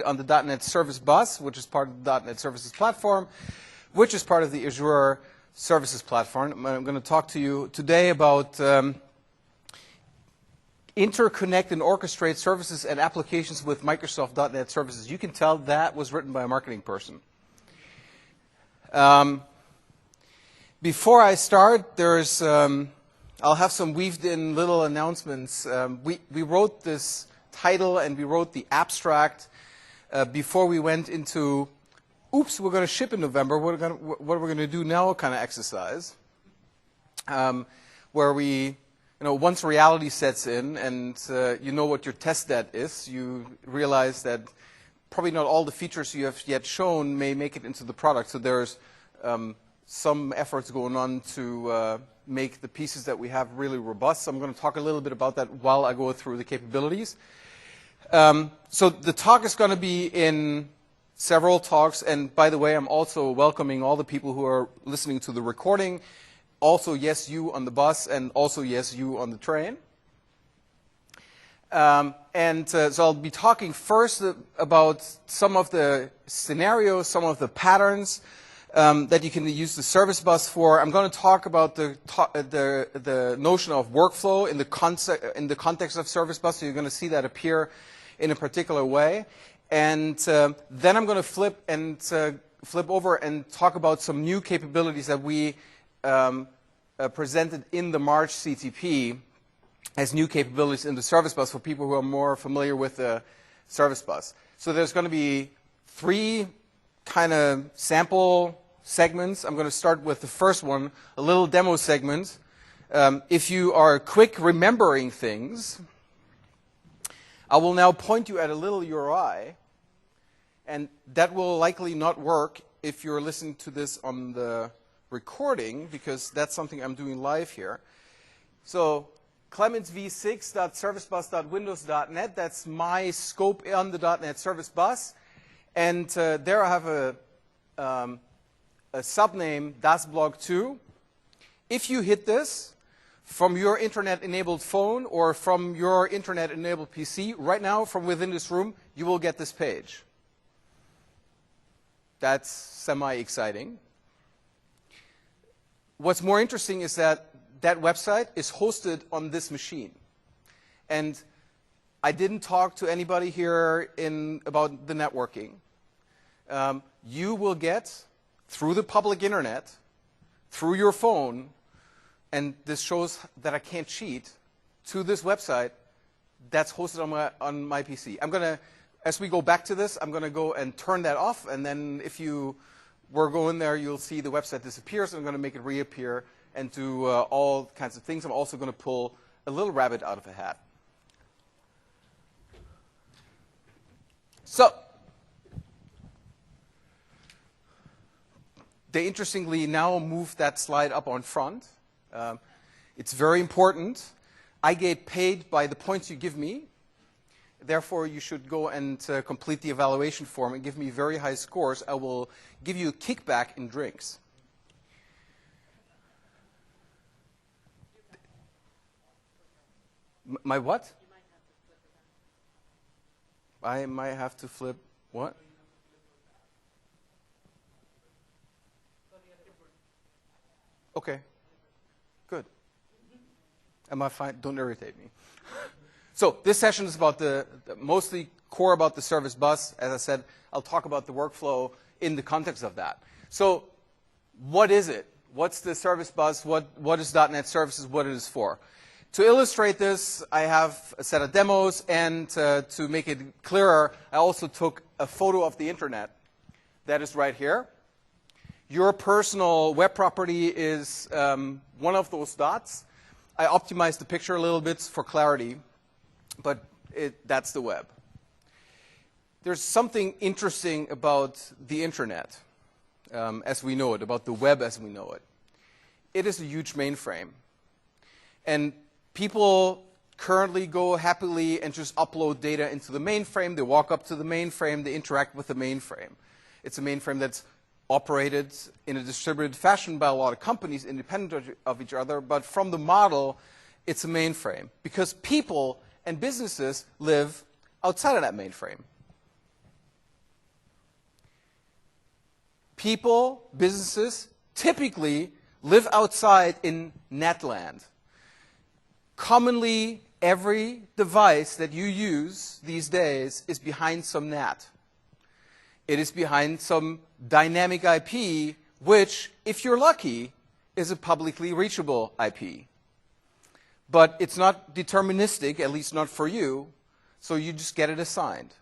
on the .NET Service Bus, which is part of the .NET Services Platform, which is part of the Azure Services Platform. I'm going to talk to you today about interconnect and orchestrate services and applications with Microsoft .NET Services. You can tell that was written by a marketing person. Before I start, there's I'll have some weaved in little announcements. We wrote this title and we wrote the abstract before we went into, oops, we're going to ship in November, what we're going to do now kind of exercise, where we, once reality sets in and you know what your test net is, you realize that probably not all the features you have yet shown may make it into the product. So there's some efforts going on to make the pieces that we have really robust. So I'm going to talk a little bit about that while I go through the capabilities. So the talk is going to be in several talks. And by the way, I'm also welcoming all the people who are listening to the recording. Also, yes, you on the bus, and also, yes, you on the train. So I'll be talking first about some of the scenarios, some of the patterns that you can use the service bus for. I'm going to talk about the notion of workflow in the context of service bus. So you're going to see that appear in a particular way. And then I'm going to flip over and talk about some new capabilities that we presented in the March CTP as new capabilities in the service bus for people who are more familiar with the service bus. So there's going to be 3 kind of sample segments. I'm going to start with the first one, a little demo segment. If you are quick remembering things, I will now point you at a little URI, and that will likely not work if you're listening to this on the recording, because that's something I'm doing live here. So clementsv6.servicebus.windows.net, that's my scope on the .NET Service Bus. And there I have a subname, dasblog2. If you hit this from your internet-enabled phone or from your internet-enabled PC, right now from within this room, you will get this page. That's semi-exciting. What's more interesting is that that website is hosted on this machine. And I didn't talk to anybody here about the networking. You will get, through the public internet, through your phone, and this shows that I can't cheat, to this website that's hosted on my PC. I'm going to, as we go back to this, I'm going to go and turn that off, and then if you were going there, you'll see the website disappears. I'm going to make it reappear and do all kinds of things. I'm also going to pull a little rabbit out of a hat. So, they interestingly now moved that slide up on front. It's very important. I get paid by the points you give me. Therefore, you should go and complete the evaluation form and give me very high scores. I will give you a kickback in drinks. My what? I might have to flip what? Okay, good. Am I fine? Don't irritate me. So this session is about mostly core about the service bus. As I said, I'll talk about the workflow in the context of that. So what is it? What's the service bus? What is .NET Services? What it is for? To illustrate this, I have a set of demos, and to make it clearer, I also took a photo of the internet. That is right here. Your personal web property is one of those dots. I optimized the picture a little bit for clarity, but that's the web. There's something interesting about the internet as we know it, about the web as we know it. It is a huge mainframe. And people currently go happily and just upload data into the mainframe. They walk up to the mainframe. They interact with the mainframe. It's a mainframe that's operated in a distributed fashion by a lot of companies independent of each other. But from the model, it's a mainframe because people and businesses live outside of that mainframe. People, businesses, typically live outside in netland. Commonly, every device that you use these days is behind some NAT. It is behind some dynamic IP, which, if you're lucky, is a publicly reachable IP. But it's not deterministic, at least not for you, so you just get it assigned.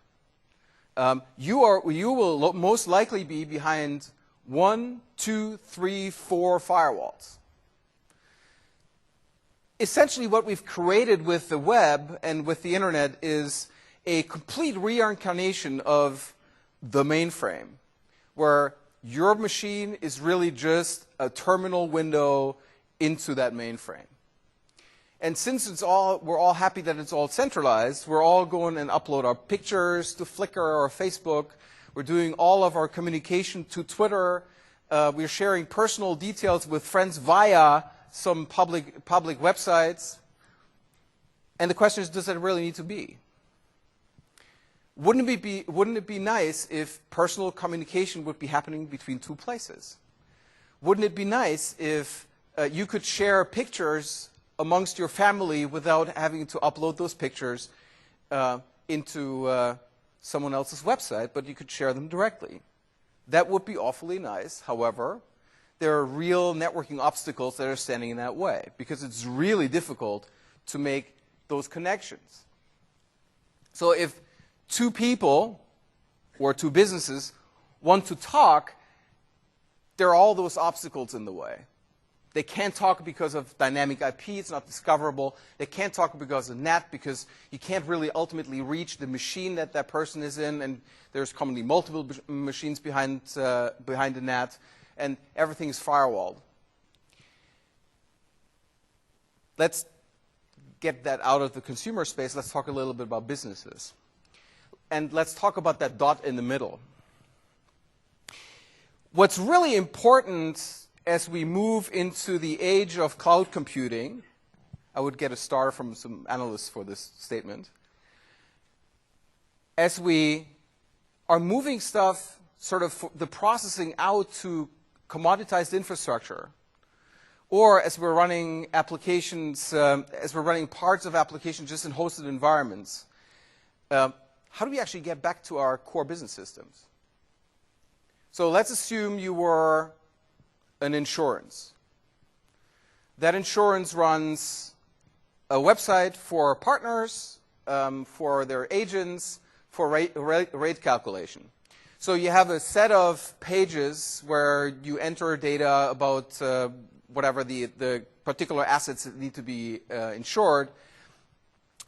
You will most likely be behind 1, 2, 3, 4 firewalls. Essentially, what we've created with the web and with the internet is a complete reincarnation of the mainframe, where your machine is really just a terminal window into that mainframe. And since we're all happy that it's all centralized, we're all going and upload our pictures to Flickr or Facebook. We're doing all of our communication to Twitter. We're sharing personal details with friends via some public websites. And the question is, does that really need to be? Wouldn't it be nice if personal communication would be happening between two places? Wouldn't it be nice if you could share pictures amongst your family without having to upload those pictures into someone else's website, but you could share them directly? That would be awfully nice. However, there are real networking obstacles that are standing in that way, because it's really difficult to make those connections. So if two people or two businesses want to talk, there are all those obstacles in the way. They can't talk because of dynamic IP, it's not discoverable. They can't talk because of NAT, because you can't really ultimately reach the machine that that person is in, and there's commonly multiple machines behind the NAT, and everything is firewalled. Let's get that out of the consumer space. Let's talk a little bit about businesses. And let's talk about that dot in the middle. What's really important as we move into the age of cloud computing, I would get a star from some analysts for this statement. As we are moving stuff, sort of the processing out to commoditized infrastructure, or as we're running applications, as we're running parts of applications just in hosted environments, how do we actually get back to our core business systems? So let's assume you were an insurance. That insurance runs a website for partners, for their agents, for rate calculation. So you have a set of pages where you enter data about whatever the particular assets that need to be insured.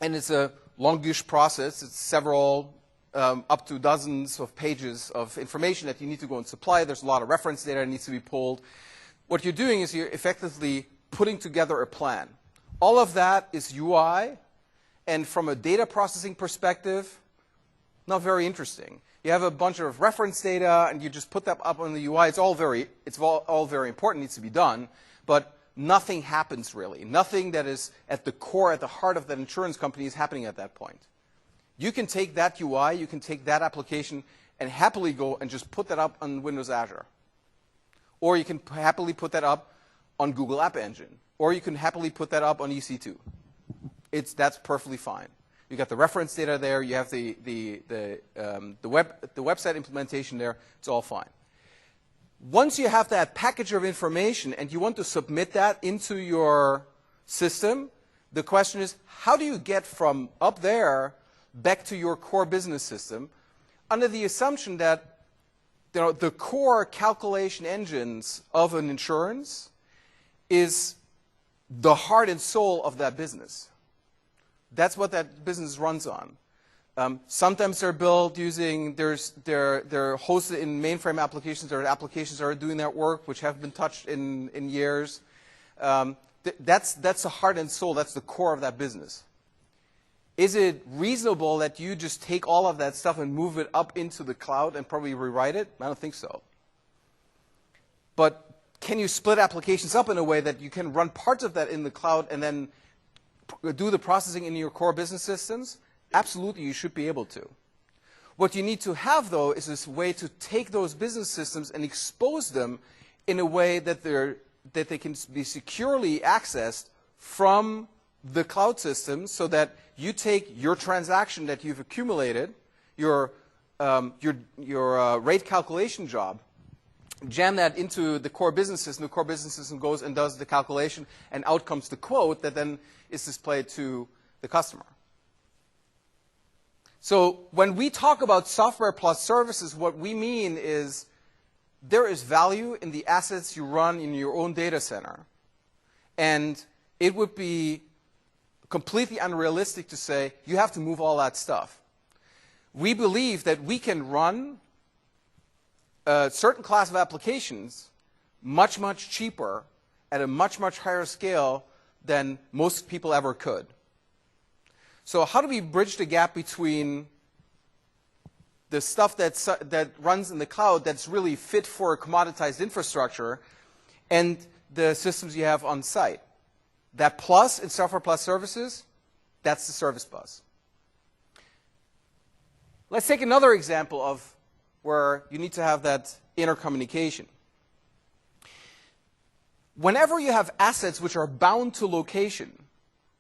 And it's a longish process. It's several, up to dozens of pages of information that you need to go and supply. There's a lot of reference data that needs to be pulled. What you're doing is you're effectively putting together a plan. All of that is UI, and from a data processing perspective, not very interesting. You have a bunch of reference data, and you just put that up on the UI. It's all very important, needs to be done, but nothing happens really. Nothing that is at the core, at the heart of that insurance company is happening at that point. You can take that UI, you can take that application, and happily go and just put that up on Windows Azure. Or you can happily put that up on Google App Engine. Or you can happily put that up on EC2. That's perfectly fine. You got the reference data there, you have the website implementation there, it's all fine. Once you have that package of information and you want to submit that into your system, the question is, how do you get from up there back to your core business system under the assumption that the core calculation engines of an insurance is the heart and soul of that business. That's what that business runs on. Sometimes they're built using, they're hosted in mainframe applications. There are applications that are doing that work, which have been touched in years. That's the heart and soul. That's the core of that business. Is it reasonable that you just take all of that stuff and move it up into the cloud and probably rewrite it? I don't think so. But can you split applications up in a way that you can run parts of that in the cloud and then do the processing in your core business systems? Absolutely, you should be able to. What you need to have, though, is this way to take those business systems and expose them in a way that they can be securely accessed from the cloud system, so that you take your transaction that you've accumulated, your rate calculation job, jam that into the core business system. The core business system goes and does the calculation, and out comes the quote that then is displayed to the customer. So when we talk about software plus services, what we mean is there is value in the assets you run in your own data center. And it would be completely unrealistic to say you have to move all that stuff. We believe that we can run a certain class of applications much, much cheaper at a much, much higher scale than most people ever could. So how do we bridge the gap between the stuff that runs in the cloud that's really fit for a commoditized infrastructure and the systems you have on site? That plus in software plus services, that's the service bus. Let's take another example of where you need to have that intercommunication. Whenever you have assets which are bound to location,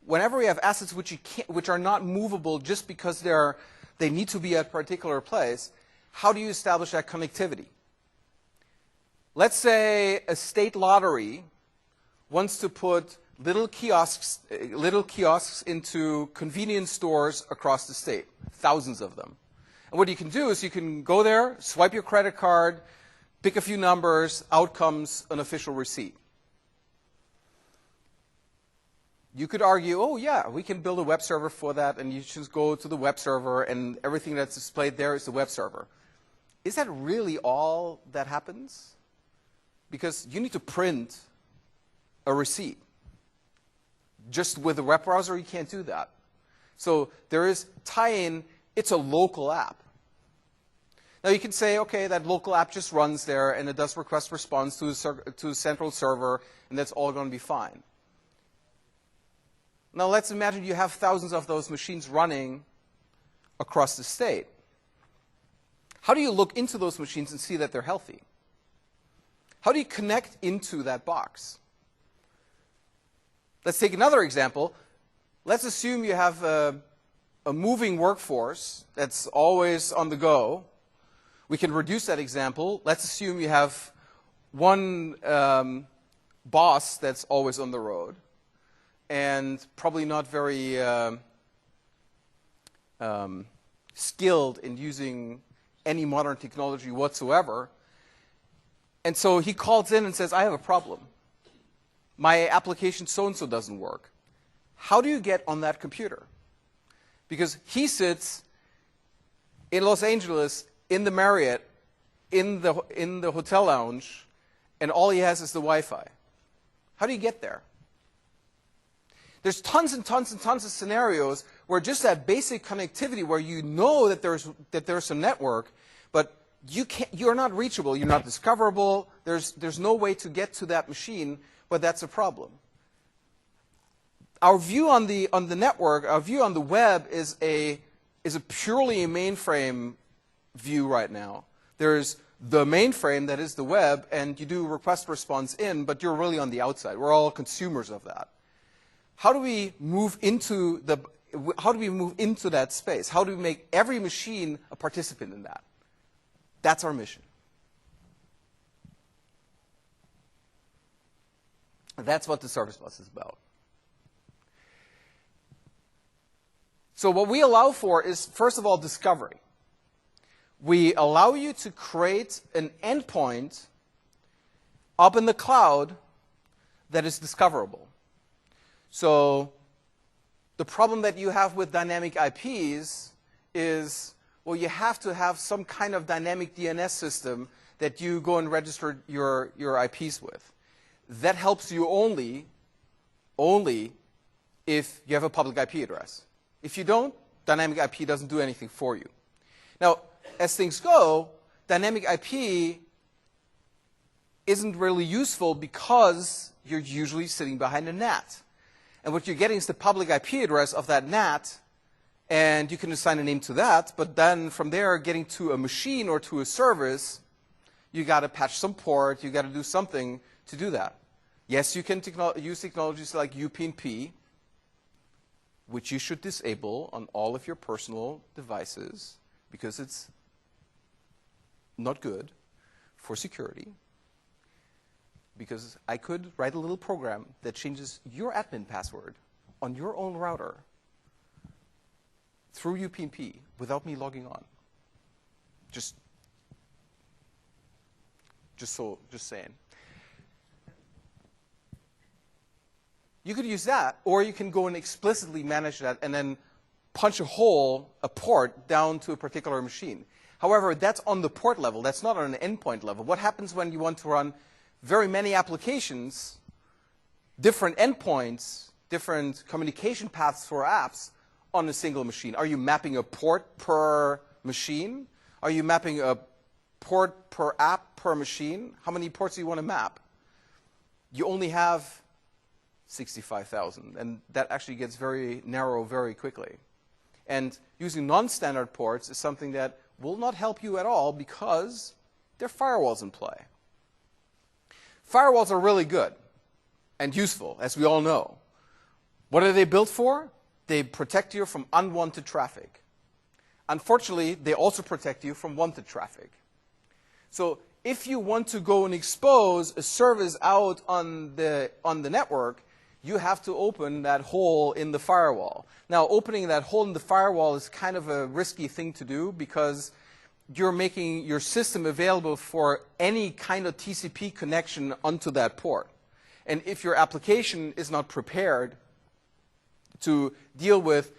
whenever you have assets which are not movable just because they need to be at a particular place, how do you establish that connectivity? Let's say a state lottery wants to put little kiosks into convenience stores across the state, thousands of them. And what you can do is you can go there, swipe your credit card, pick a few numbers, out comes an official receipt. You could argue, oh yeah, we can build a web server for that, and you just go to the web server and everything that's displayed there is the web server. Is that really all that happens? Because you need to print a receipt. Just with the web browser, you can't do that. So there is tie-in. It's a local app. Now you can say, okay, that local app just runs there and it does request response to a central server, and that's all going to be fine. Now let's imagine you have thousands of those machines running across the state. How do you look into those machines and see that they're healthy? How do you connect into that box? Let's take another example. Let's assume you have a moving workforce that's always on the go. We can reduce that example. Let's assume you have one boss that's always on the road and probably not very skilled in using any modern technology whatsoever. And so he calls in and says, I have a problem. My application so-and-so doesn't work. How do you get on that computer? Because he sits in Los Angeles, in the Marriott, in the hotel lounge, and all he has is the Wi-Fi. How do you get there? There's tons and tons and tons of scenarios where just that basic connectivity, where you know that there's a network, but you're not reachable, you're not discoverable, there's no way to get to that machine, but that's a problem. Our view on the network, our view on the web is a purely a mainframe view right now. There's the mainframe that is the web, and you do request response in, but you're really on the outside. We're all consumers of that. How do we move into that space? How do we make every machine a participant in that? That's our mission. That's what the Service Bus is about. So what we allow for is, first of all, discovery. We allow you to create an endpoint up in the cloud that is discoverable. So the problem that you have with dynamic IPs is, well, you have to have some kind of dynamic DNS system that you go and register your IPs with. That helps you only if you have a public IP address. If you don't, dynamic IP doesn't do anything for you. Now, as things go, dynamic IP isn't really useful because you're usually sitting behind a NAT. And what you're getting is the public IP address of that NAT, And you can assign a name to that, but then from there, getting to a machine or to a service, you got to patch some port, you got to do something to do that. Yes, you can use technologies like UPnP, which you should disable on all of your personal devices because it's not good for security. Because I could write a little program that changes your admin password on your own router through UPnP without me logging on. Just saying. You could use that, or you can go and explicitly manage that and then punch a port down to a particular machine. However, that's on the port level. That's not on an endpoint level. What happens when you want to run very many applications, different endpoints, different communication paths for apps on a single machine? Are you mapping a port per machine? Are you mapping a port per app per machine? How many ports do you want to map? You only have 65,000, and that actually gets very narrow very quickly. And using non-standard ports is something that will not help you at all because there are firewalls in play. Firewalls are really good and useful, as we all know. What are they built for? They protect you from unwanted traffic. Unfortunately, they also protect you from wanted traffic. So if you want to go and expose a service out on the network, you have to open that hole in the firewall. Now, opening that hole in the firewall is kind of a risky thing to do because you're making your system available for any kind of TCP connection onto that port. And if your application is not prepared to deal with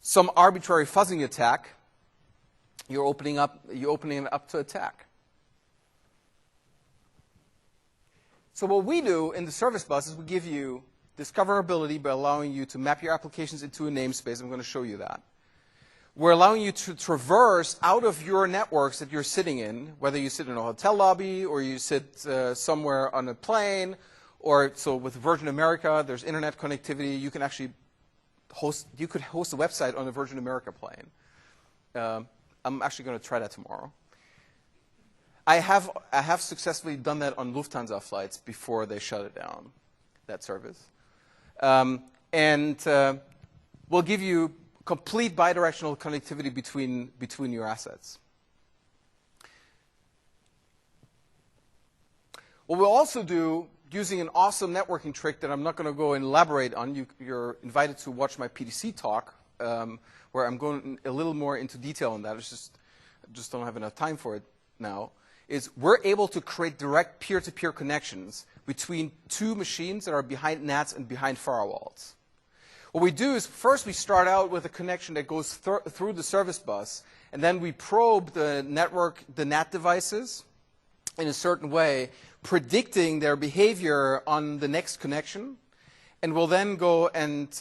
some arbitrary fuzzing attack, you're opening it up to attack. So what we do in the service bus is we give you discoverability by allowing you to map your applications into a namespace. I'm going to show you that. We're allowing you to traverse out of your networks that you're sitting in, whether you sit in a hotel lobby or you sit somewhere on a plane, or so with Virgin America, there's internet connectivity. You can actually host a website on a Virgin America plane. I'm actually going to try that tomorrow. I have successfully done that on Lufthansa flights before they shut it down, that service. We'll give you complete bidirectional connectivity between your assets. What we'll also do, using an awesome networking trick that I'm not going to go and elaborate on, you're invited to watch my PDC talk, where I'm going a little more into detail on that. I just don't have enough time for it now, is we're able to create direct peer-to-peer connections between two machines that are behind NATs and behind firewalls. What we do is first we start out with a connection that goes through the service bus, and then we probe the network, the NAT devices in a certain way, predicting their behavior on the next connection, and we'll then go and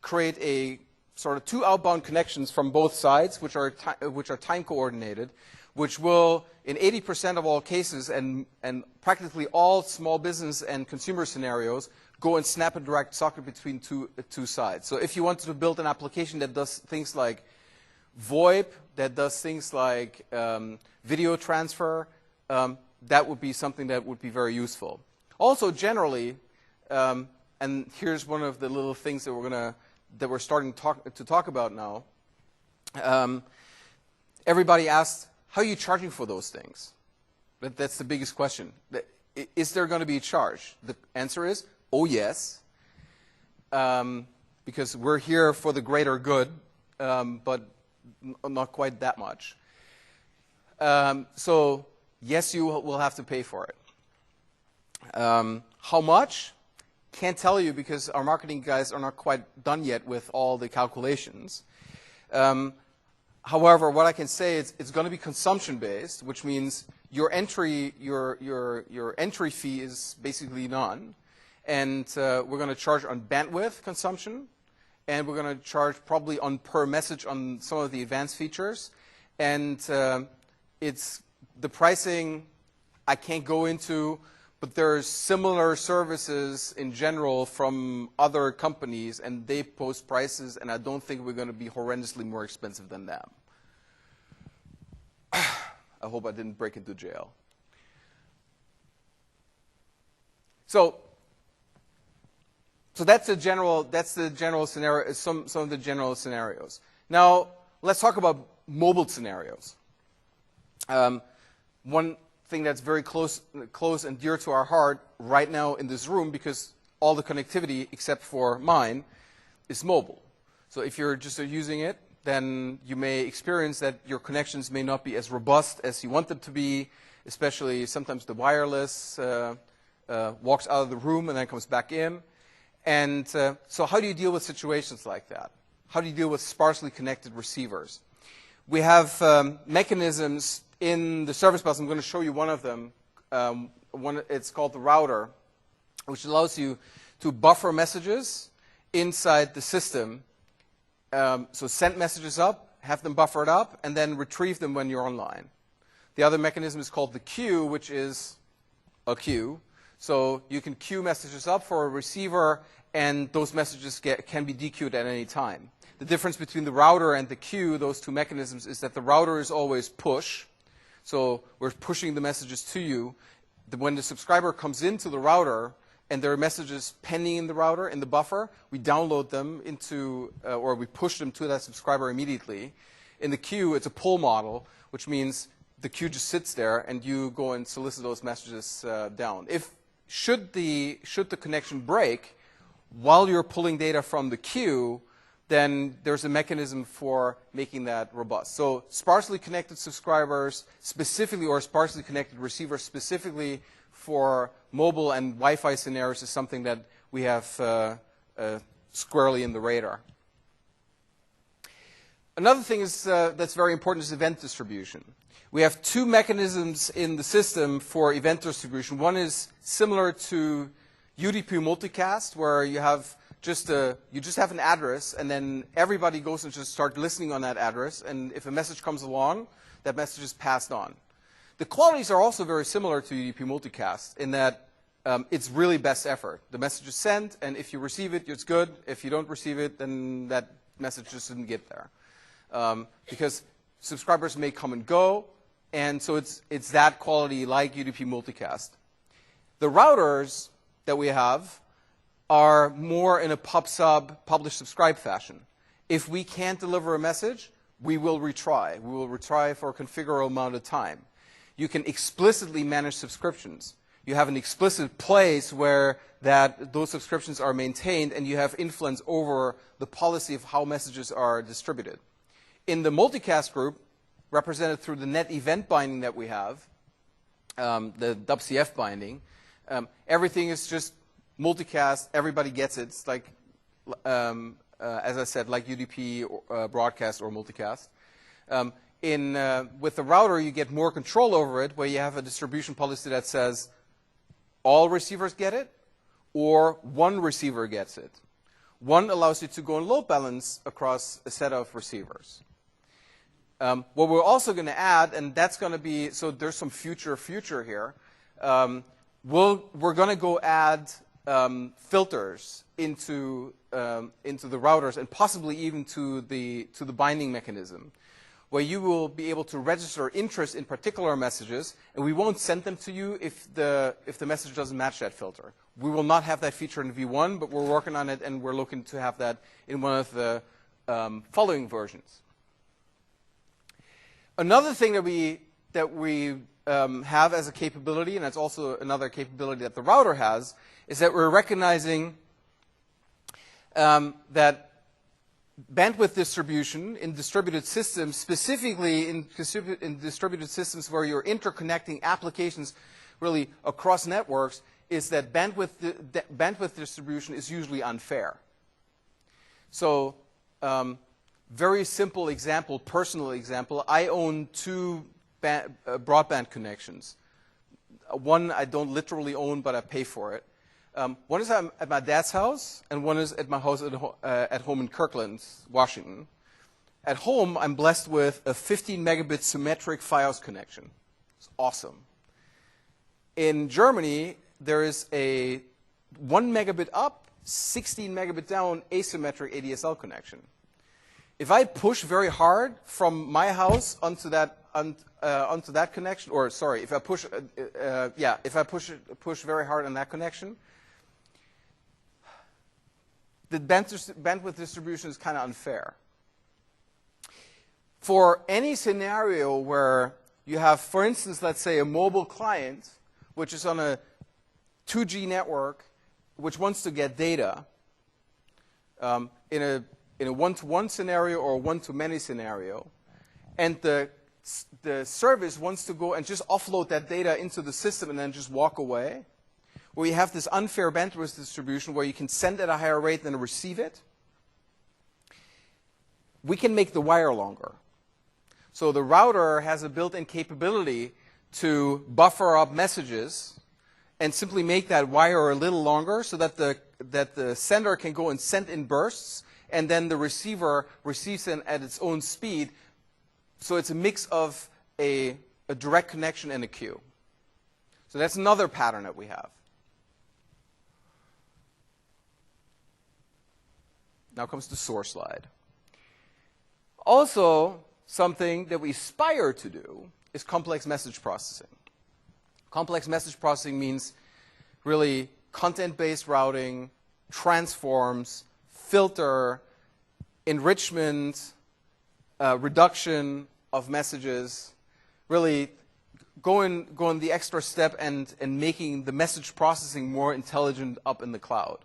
create a sort of two outbound connections from both sides, which are time coordinated, which will, in 80% of all cases and practically all small business and consumer scenarios, go and snap a direct socket between two sides. So if you wanted to build an application that does things like VoIP, that does things like video transfer, that would be something that would be very useful. Also, generally, and here's one of the little things that we're starting to talk about now. Everybody asked, how are you charging for those things? That's the biggest question. Is there going to be a charge? The answer is, oh yes, because we're here for the greater good, but not quite that much. So yes, you will have to pay for it. How much? Can't tell you because our marketing guys are not quite done yet with all the calculations. However, what I can say is it's going to be consumption-based, which means your entry fee is basically none. And we're going to charge on bandwidth consumption, and we're going to charge probably on per message on some of the advanced features. And it's the pricing I can't go into, but there's similar services in general from other companies, and they post prices, and I don't think we're going to be horrendously more expensive than them. I hope I didn't break into jail. So that's the general scenario, some of the general scenarios. Now, let's talk about mobile scenarios. One thing that's very close and dear to our heart right now in this room, because all the connectivity except for mine is mobile. So if you're just using it, then you may experience that your connections may not be as robust as you want them to be, especially sometimes the wireless walks out of the room and then comes back in. And so how do you deal with situations like that? How do you deal with sparsely connected receivers? We have mechanisms in the service bus. I'm going to show you one of them. It's called the router, which allows you to buffer messages inside the system. So send messages up, have them buffered up, and then retrieve them when you're online. The other mechanism is called the queue, which is a queue. So you can queue messages up for a receiver, and those messages can be dequeued at any time. The difference between the router and the queue, those two mechanisms, is that the router is always push. So we're pushing the messages to you. When the subscriber comes into the router and there are messages pending in the router, in the buffer, we download them into, or we push them to that subscriber immediately. In the queue, it's a pull model, which means the queue just sits there and you go and solicit those messages down. Should the connection break while you're pulling data from the queue, then there's a mechanism for making that robust. So sparsely connected subscribers specifically, or sparsely connected receivers specifically for mobile and Wi-Fi scenarios is something that we have squarely in the radar. Another thing that's very important is event distribution. We have two mechanisms in the system for event distribution. One is similar to UDP multicast, where you just have an address, and then everybody goes and just start listening on that address, and if a message comes along, that message is passed on. The qualities are also very similar to UDP multicast in that it's really best effort. The message is sent, and if you receive it, it's good. If you don't receive it, then that message just didn't get there. Because subscribers may come and go, and so it's that quality like UDP multicast. The routers that we have are more in a pub-sub, publish-subscribe fashion. If we can't deliver a message, we will retry. We will retry for a configurable amount of time. You can explicitly manage subscriptions. You have an explicit place where those subscriptions are maintained, and you have influence over the policy of how messages are distributed. In the multicast group, represented through the net event binding that we have, the WCF binding, everything is just multicast. Everybody gets it. It's like, as I said, like UDP broadcast or multicast. With the router, you get more control over it, where you have a distribution policy that says all receivers get it, or one receiver gets it. One allows you to go and load balance across a set of receivers. What we're also going to add, and that's going to be, so there's some future here. We're going to go add filters into the routers, and possibly even to the binding mechanism, where you will be able to register interest in particular messages, and we won't send them to you if the message doesn't match that filter. We will not have that feature in V1, but we're working on it, and we're looking to have that in one of the following versions. Another thing that we have as a capability, and that's also another capability that the router has, is that we're recognizing that bandwidth distribution in distributed systems, specifically in distributed systems where you're interconnecting applications really across networks, is that bandwidth distribution is usually unfair. So very simple example, personal example, I own two broadband connections. One I don't literally own, but I pay for it. One is at my dad's house, and one is at my house at home in Kirkland, Washington. At home, I'm blessed with a 15 megabit symmetric Fios connection. It's awesome. In Germany, there is a 1 megabit up, 16 megabit down asymmetric ADSL connection. If I push very hard from my house onto that connection, or sorry, if I push push very hard on that connection, the bandwidth distribution is kind of unfair. For any scenario where you have, for instance, let's say a mobile client, which is on a 2G network, which wants to get data in a one-to-one scenario or a one-to-many scenario, and the service wants to go and just offload that data into the system and then just walk away, where you have this unfair bandwidth distribution where you can send at a higher rate than receive it, we can make the wire longer. So the router has a built-in capability to buffer up messages and simply make that wire a little longer so that the sender can go and send in bursts, and then the receiver receives it at its own speed. So it's a mix of a direct connection and a queue. So that's another pattern that we have. Now comes the source slide. Also, something that we aspire to do is complex message processing. Complex message processing means really content-based routing, transforms, filter, enrichment, reduction of messages, really going the extra step and making the message processing more intelligent up in the cloud.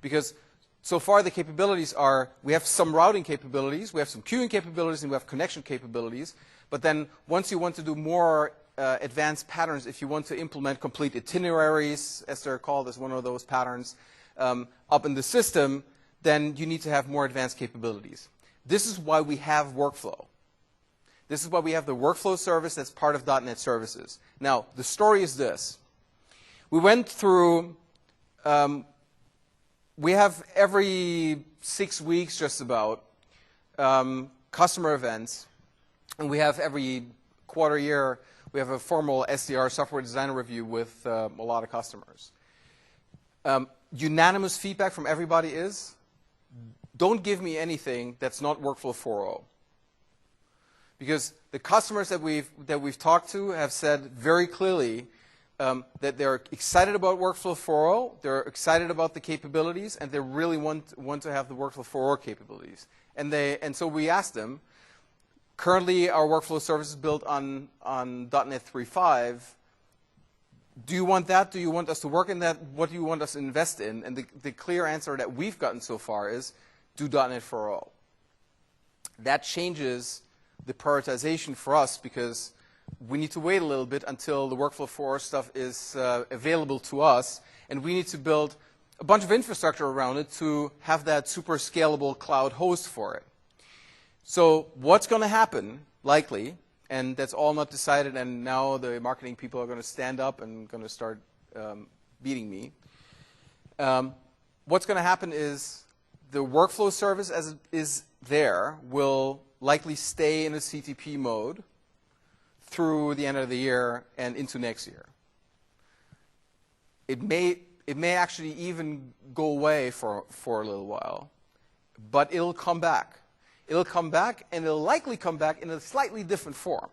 Because so far the capabilities are, we have some routing capabilities, we have some queuing capabilities, and we have connection capabilities. But then once you want to do more advanced patterns, if you want to implement complete itineraries, as they're called, as one of those patterns, up in the system, then you need to have more advanced capabilities. This is why we have workflow. This is why we have the workflow service that's part of .NET Services. Now, the story is this. We went through, we have every 6 weeks just about customer events, and we have every quarter year, we have a formal SDR, software design review, with a lot of customers. Unanimous feedback from everybody is, don't give me anything that's not Workflow 4.0. Because the customers that we've talked to have said very clearly that they're excited about Workflow 4.0, they're excited about the capabilities, and they really want to have the Workflow 4.0 capabilities. And so we asked them, currently our workflow service is built on .NET 3.5. Do you want that? Do you want us to work in that? What do you want us to invest in? And the clear answer that we've gotten so far is, do .NET 4.0. That changes the prioritization for us, because we need to wait a little bit until the Workflow 4.0 stuff is available to us, and we need to build a bunch of infrastructure around it to have that super scalable cloud host for it. So what's going to happen, likely, and that's all not decided, and now the marketing people are going to stand up and going to start beating me. What's going to happen is the workflow service as it is there will likely stay in a CTP mode through the end of the year and into next year. It may actually even go away for a little while, but it'll come back. It'll come back, and it'll likely come back in a slightly different form.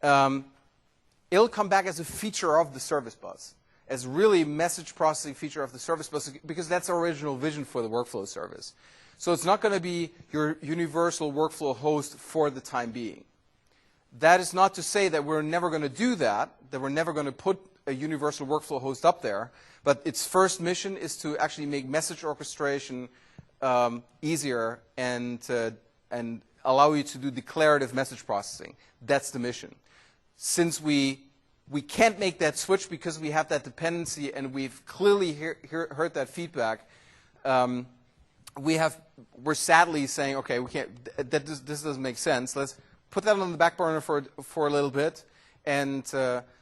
It'll come back as a feature of the service bus, as really message processing feature of the service bus, because that's our original vision for the workflow service. So it's not going to be your universal workflow host for the time being. That is not to say that we're never going to do that we're never going to put a universal workflow host up there, but its first mission is to actually make message orchestration easier and allow you to do declarative message processing. That's the mission. Since we can't make that switch because we have that dependency, and we've clearly heard that feedback, we're sadly saying, okay, we can't. This doesn't make sense. Let's put that on the back burner for a little bit, and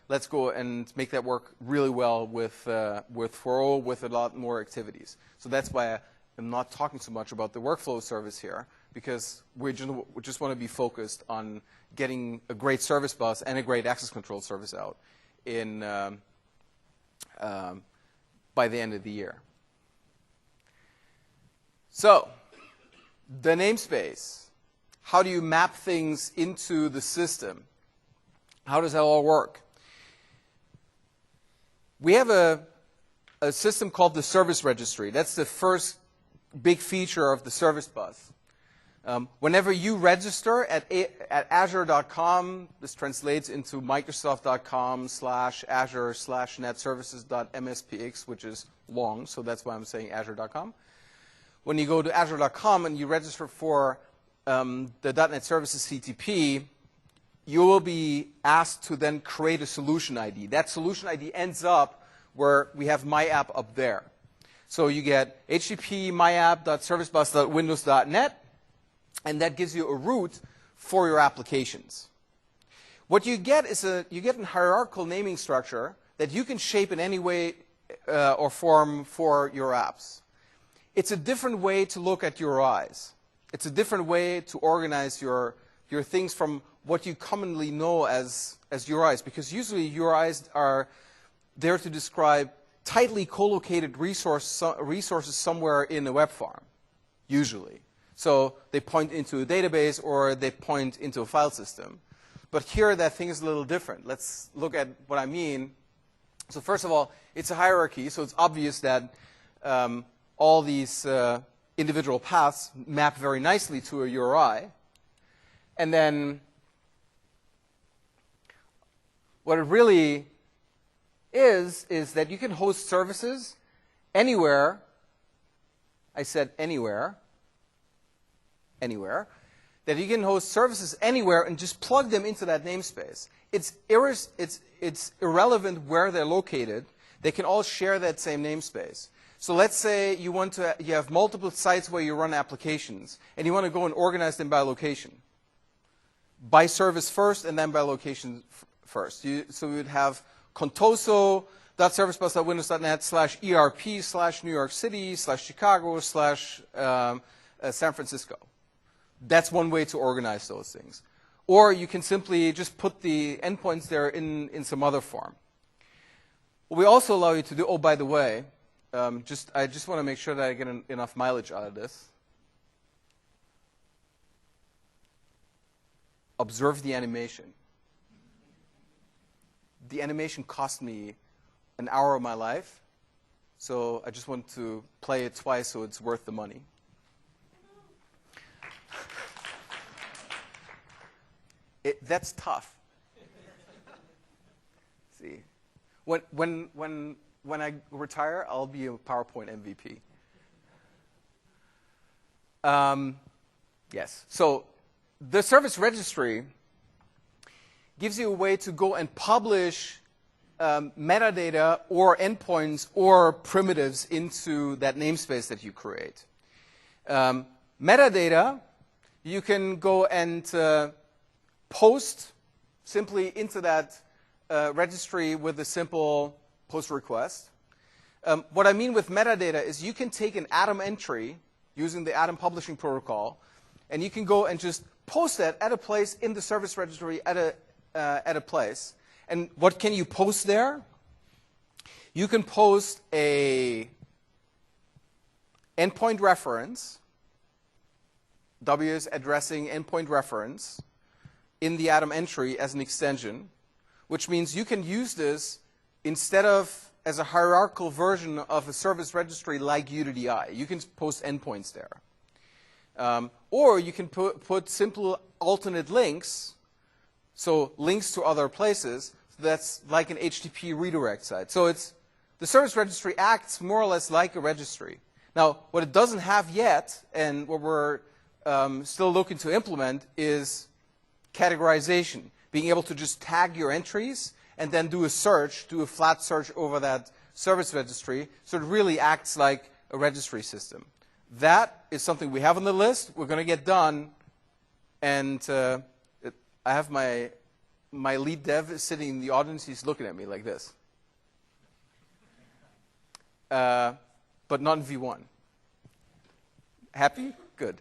let's go and make that work really well with 4.0 with a lot more activities. So that's why I'm not talking so much about the workflow service here, because we just want to be focused on getting a great service bus and a great access control service out in by the end of the year. So, the namespace. How do you map things into the system? How does that all work? We have a system called the service registry. That's the first big feature of the service bus. Whenever you register at azure.com, this translates into microsoft.com/azure/netservices.mspx, which is long, so that's why I'm saying azure.com. When you go to azure.com and you register for the .NET Services CTP, you will be asked to then create a solution ID. That solution ID ends up where we have my app up there. So you get http myapp.servicebus.windows.net, and that gives you a route for your applications. What you get is a hierarchical naming structure that you can shape in any way or form for your apps. It's a different way to look at URIs. It's a different way to organize your things from what you commonly know as URIs, because usually URIs are there to describe tightly co-located resources somewhere in a web farm, usually. So they point into a database or they point into a file system. But here that thing is a little different. Let's look at what I mean. So first of all, it's a hierarchy, so it's obvious that all these individual paths map very nicely to a URI. And then what it really is that you can host services anywhere. I said anywhere. Anywhere. That you can host services anywhere and just plug them into that namespace. It's irrelevant where they're located. They can all share that same namespace. So let's say you have multiple sites where you run applications, and you want to go and organize them by location. By service first, and then by location first. So we would have contoso.servicebus.windows.net/ERP/New York City/Chicago/San Francisco. That's one way to organize those things. Or you can simply just put the endpoints there in some other form. We also allow you to do, oh, by the way, I just want to make sure that I get enough mileage out of this. Observe the animation. The animation cost me an hour of my life, so I just want to play it twice so it's worth the money. That's tough. See, when I retire, I'll be a PowerPoint MVP. Yes. So the service registry gives you a way to go and publish metadata or endpoints or primitives into that namespace that you create. Metadata, you can go and post simply into that registry with a simple post request. What I mean with metadata is you can take an Atom entry using the Atom publishing protocol, and you can go and just post that at a place in the service registry at a place. And what can you post there? You can post a endpoint reference, WS addressing endpoint reference, in the Atom entry as an extension, which means you can use this instead of as a hierarchical version of a service registry like UDDI. You can post endpoints there. Or you can put simple alternate links, so links to other places. That's like an HTTP redirect site. So the service registry acts more or less like a registry. Now, what it doesn't have yet, and what we're still looking to implement, is categorization, being able to just tag your entries and then do a search, do a flat search over that service registry, so it really acts like a registry system. That is something we have on the list. We're going to get done, and I have my lead dev is sitting in the audience. He's looking at me like this. But not in V1. Happy? Good.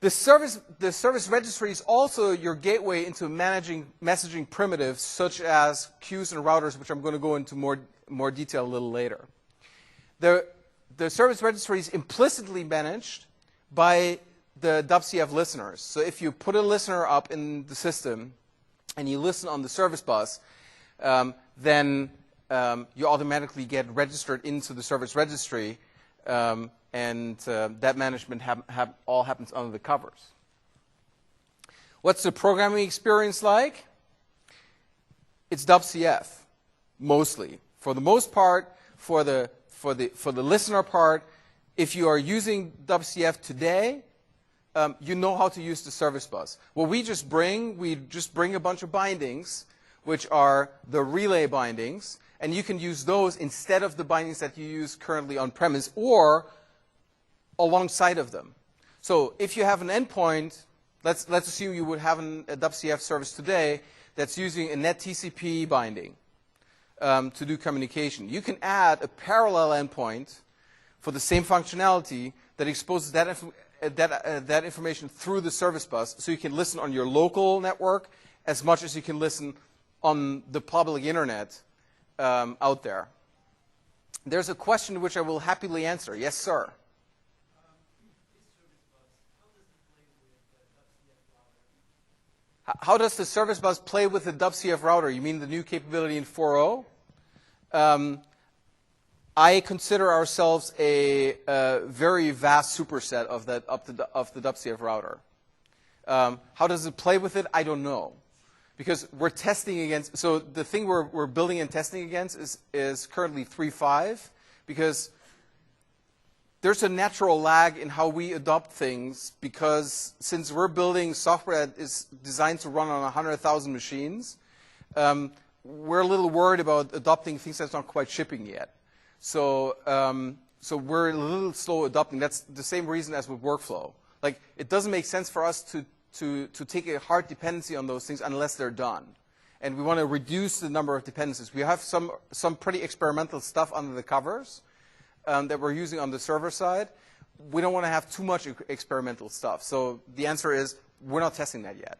The service registry is also your gateway into managing messaging primitives such as queues and routers, which I'm going to go into more detail a little later. The service registry is implicitly managed by the WCF listeners. So if you put a listener up in the system and you listen on the service bus, then you automatically get registered into the service registry, and that management all happens under the covers. What's the programming experience like? It's WCF, mostly. For the most part, for the listener part, if you are using WCF today, you know how to use the service bus. What we just bring a bunch of bindings, which are the relay bindings, and you can use those instead of the bindings that you use currently on premise or alongside of them. So if you have an endpoint, let's assume you would have a WCF service today that's using a NetTCP binding to do communication. You can add a parallel endpoint for the same functionality that exposes that information through the service bus, so you can listen on your local network as much as you can listen on the public internet out there. There's a question which I will happily answer. Yes, sir. How does the service bus play with the WCF router? You mean the new capability in 4.0? I consider ourselves a very vast superset of the WCF router. How does it play with it? I don't know. Because we're testing against, so the thing we're building and testing against is currently 3.5, because there's a natural lag in how we adopt things, because since we're building software that is designed to run on 100,000 machines, we're a little worried about adopting things that's not quite shipping yet. So we're a little slow adopting. That's the same reason as with workflow. Like, it doesn't make sense for us to take a hard dependency on those things unless they're done. And we want to reduce the number of dependencies. We have some pretty experimental stuff under the covers that we're using on the server side. We don't want to have too much experimental stuff. So the answer is we're not testing that yet.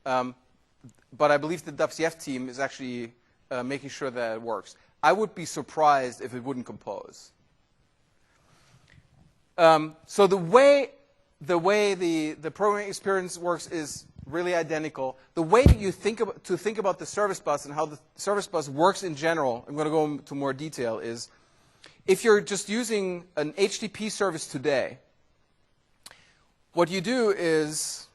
But I believe the WCF team is actually making sure that it works. I would be surprised if it wouldn't compose. So the way the programming experience works is really identical. The way you think about the service bus and how the service bus works in general, I'm going to go into more detail, is if you're just using an HTTP service today, what you do is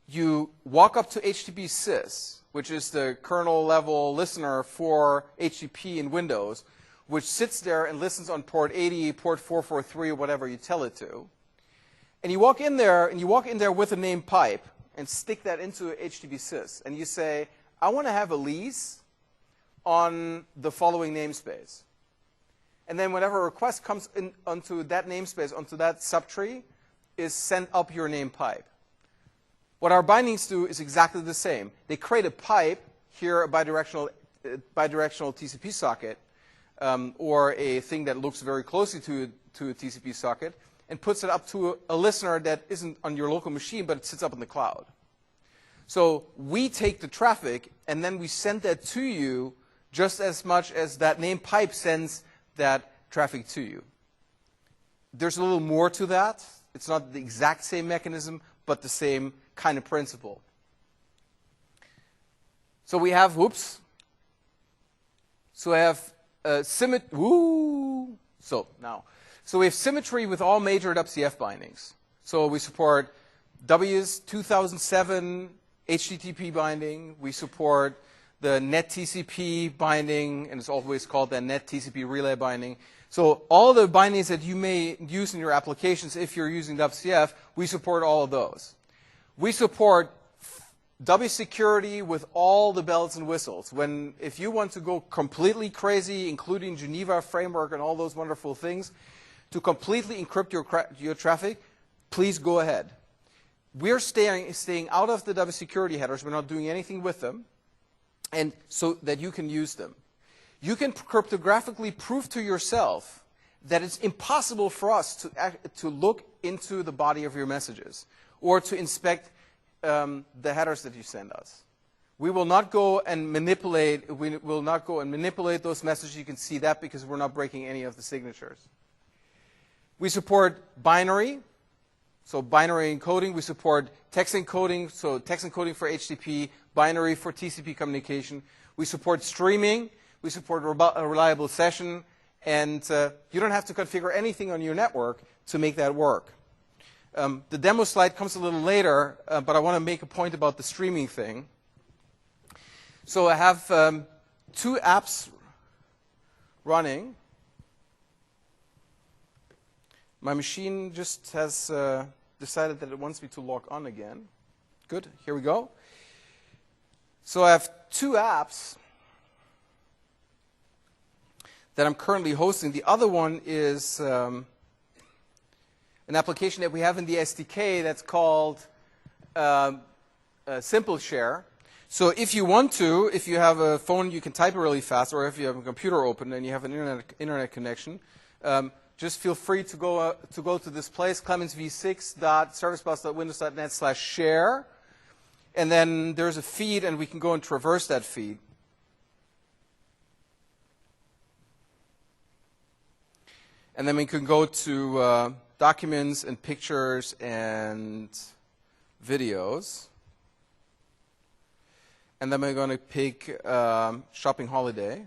you walk up to HTTP sys, which is the kernel level listener for HTTP in Windows, which sits there and listens on port 80, port 443, or whatever you tell it to. And you walk in there with a name pipe and stick that into HTTP sys. And you say, I want to have a lease on the following namespace. And then whenever a request comes in onto that namespace, onto that subtree, is sent up your name pipe. What our bindings do is exactly the same. They create a pipe, here a bidirectional TCP socket, or a thing that looks very closely to a TCP socket, and puts it up to a listener that isn't on your local machine, but it sits up in the cloud. So we take the traffic, and then we send that to you just as much as that name pipe sends that traffic to you. There's a little more to that. It's not the exact same mechanism, but the same kind of principle. So we have, so I have So we have symmetry with all major WCF bindings. So we support W's 2007 HTTP binding. We support the NetTCP binding, and it's always called the NetTCP relay binding. So all the bindings that you may use in your applications, if you're using WCF, we support all of those. We support WSecurity with all the bells and whistles. If you want to go completely crazy, including Geneva Framework and all those wonderful things, to completely encrypt your traffic, please go ahead. We're staying out of the WSecurity headers. We're not doing anything with them, and so that you can use them. You can cryptographically prove to yourself that it's impossible for us to look into the body of your messages. or to inspect the headers that you send us. We will not go and manipulate. We will not go and manipulate those messages. You can see that because we're not breaking any of the signatures. We support binary, so binary encoding. We support text encoding, so text encoding for HTTP, binary for TCP communication. We support streaming. We support a reliable session. And you don't have to configure anything on your network to make that work. The demo slide comes a little later, but I want to make a point about the streaming thing. So I have 2 apps running. My machine just has decided that it wants me to log on again. Good, here we go. So I have 2 apps that I'm currently hosting. The other one is an application that we have in the SDK that's called SimpleShare. So if you want to, if you have a phone you can type it really fast, or if you have a computer open and you have an internet connection, just feel free to go to this place, clemensv6.servicebus.windows.net/share, and then there's a feed, and we can go and traverse that feed. And then we can go to documents and pictures and videos. And then we're going to pick shopping holiday.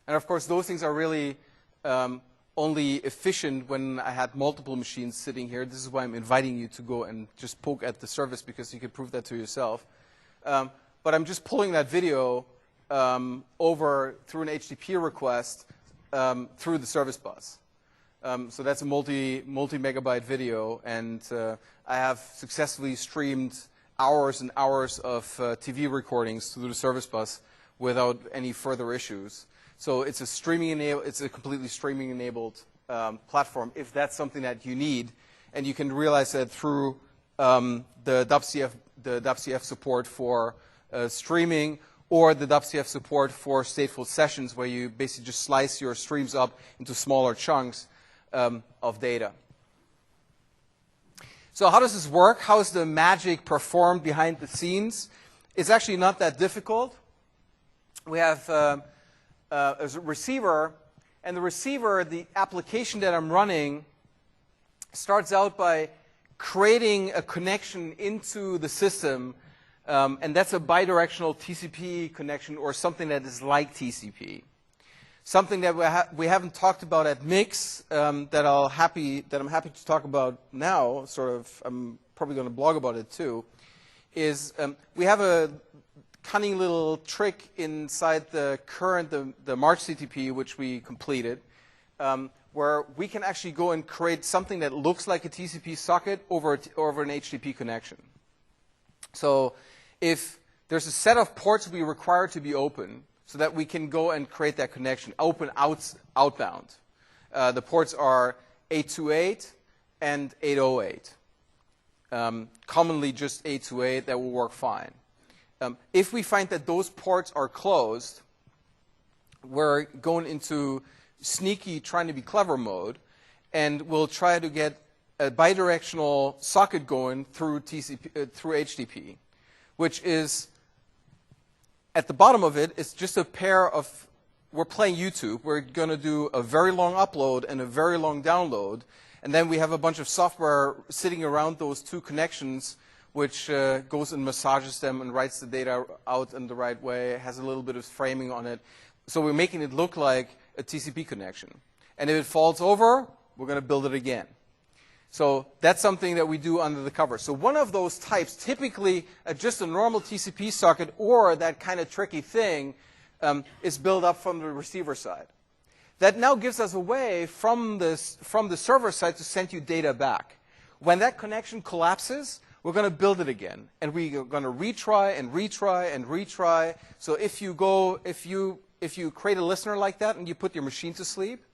And of course, those things are really only efficient when I had multiple machines sitting here. This is why I'm inviting you to go and just poke at the service, because you can prove that to yourself. But I'm just pulling that video over through an HTTP request through the service bus. So that's a multi-megabyte video, and I have successfully streamed hours and hours of TV recordings through the service bus without any further issues. So it's a completely streaming-enabled platform, if that's something that you need, and you can realize that through the WCF support for streaming, or the WCF support for stateful sessions, where you basically just slice your streams up into smaller chunks of data. So how does this work? How is the magic performed behind the scenes? It's actually not that difficult. We have a receiver, and the receiver, the application that I'm running, starts out by creating a connection into the system, and that's a bidirectional TCP connection, or something that is like TCP. Something that we haven't talked about at Mix, that I'm happy to talk about now. I'm probably going to blog about it too. Is we have a cunning little trick inside the March CTP, which we completed, where we can actually go and create something that looks like a TCP socket over an HTTP connection. So if there's a set of ports we require to be open, so that we can go and create that connection, outbound. The ports are 828 and 808. Commonly just 828, that will work fine. If we find that those ports are closed, we're going into sneaky, trying to be clever mode, and we'll try to get a bidirectional socket going through HTTP, which is, at the bottom of it, it's just a pair of, we're playing YouTube. We're going to do a very long upload and a very long download, and then we have a bunch of software sitting around those two connections, which goes and massages them and writes the data out in the right way, has a little bit of framing on it. So we're making it look like a TCP connection. And if it falls over, we're going to build it again. So that's something that we do under the cover. So one of those types, typically just a normal TCP socket or that kind of tricky thing, is built up from the receiver side. That now gives us a way from the server side to send you data back. When that connection collapses, we're going to build it again, and we're going to retry and retry and retry. So if you create a listener like that and you put your machine to sleep,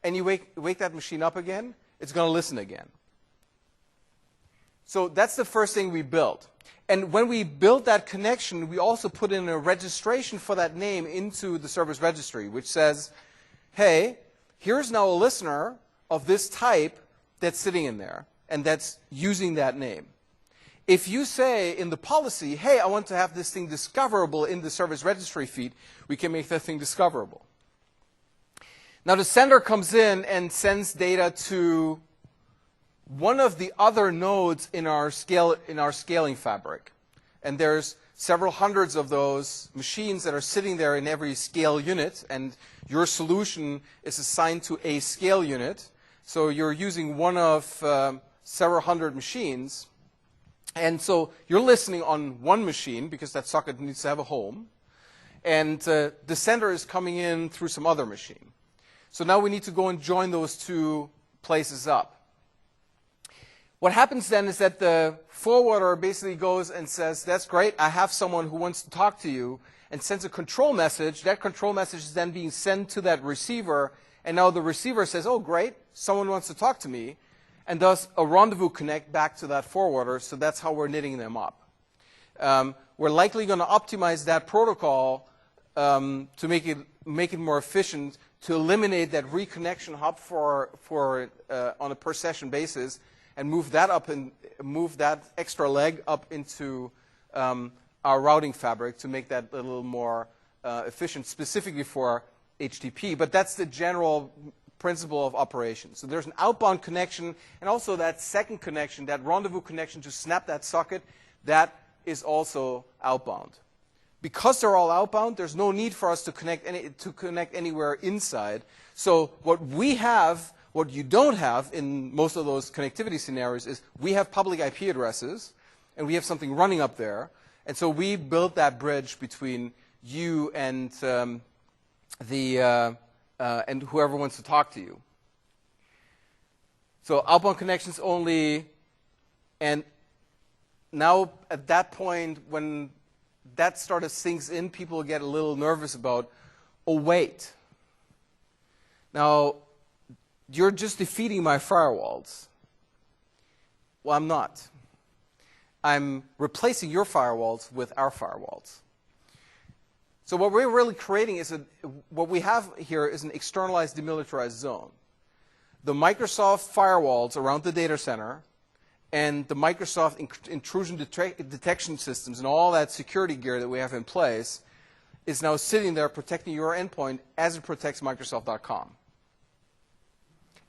and you wake that machine up again, it's going to listen again. So that's the first thing we built. And when we built that connection, we also put in a registration for that name into the service registry, which says, hey, here's now a listener of this type that's sitting in there, and that's using that name. If you say in the policy, hey, I want to have this thing discoverable in the service registry feed, we can make that thing discoverable. Now the sender comes in and sends data to one of the other nodes in our scaling fabric. And there's several hundreds of those machines that are sitting there in every scale unit, and your solution is assigned to a scale unit. So you're using one of several hundred machines. And so you're listening on one machine because that socket needs to have a home. And the sender is coming in through some other machine. So now we need to go and join those two places up. What happens then is that the forwarder basically goes and says, that's great, I have someone who wants to talk to you, and sends a control message. That control message is then being sent to that receiver, and now the receiver says, oh great, someone wants to talk to me, and thus a rendezvous connect back to that forwarder. So that's how we're knitting them up. We're likely going to optimize that protocol to make it more efficient, to eliminate that reconnection hop on a per session basis, and move that up and move that extra leg up into our routing fabric to make that a little more efficient, specifically for HTTP. But that's the general principle of operation. So there's an outbound connection, and also that second connection, that rendezvous connection to snap that socket, that is also outbound. Because they're all outbound, there's no need for us to connect anywhere inside. So what we have, what you don't have in most of those connectivity scenarios, is we have public IP addresses, and we have something running up there. And so we built that bridge between you and and whoever wants to talk to you. So outbound connections only, and now at that point, when that sort of sinks in, people get a little nervous about, oh wait, now you're just defeating my firewalls. Well, I'm not. I'm replacing your firewalls with our firewalls. So what we're really creating is what we have here is an externalized demilitarized zone. The Microsoft firewalls around the data center and the Microsoft intrusion detection systems and all that security gear that we have in place is now sitting there protecting your endpoint as it protects Microsoft.com,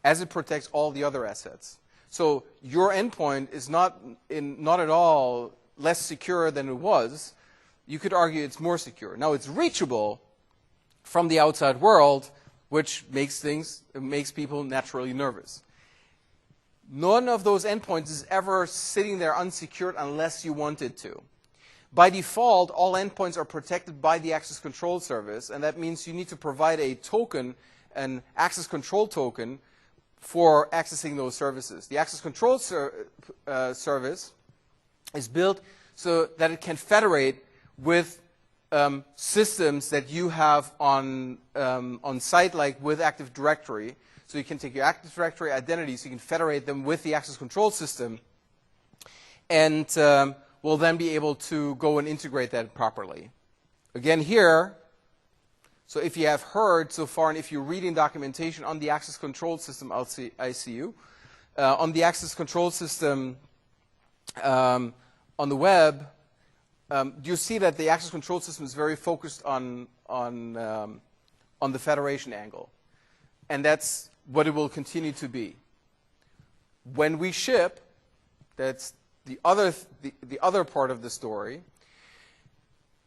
as it protects all the other assets. So your endpoint is not at all less secure than it was. You could argue it's more secure. Now it's reachable from the outside world, which makes people naturally nervous. None of those endpoints is ever sitting there unsecured unless you want it to. By default, all endpoints are protected by the access control service, and that means you need to provide a token, an access control token, for accessing those services. The access control service is built so that it can federate with systems that you have on site, like with Active Directory. So you can take your Active Directory identities, you can federate them with the access control system, and we'll then be able to go and integrate that properly. Again here, so if you have heard so far, and if you're reading documentation on the access control system ICU, on the access control system on the web, you see that the access control system is very focused on the federation angle. And that's what it will continue to be. When we ship, that's the other part of the story.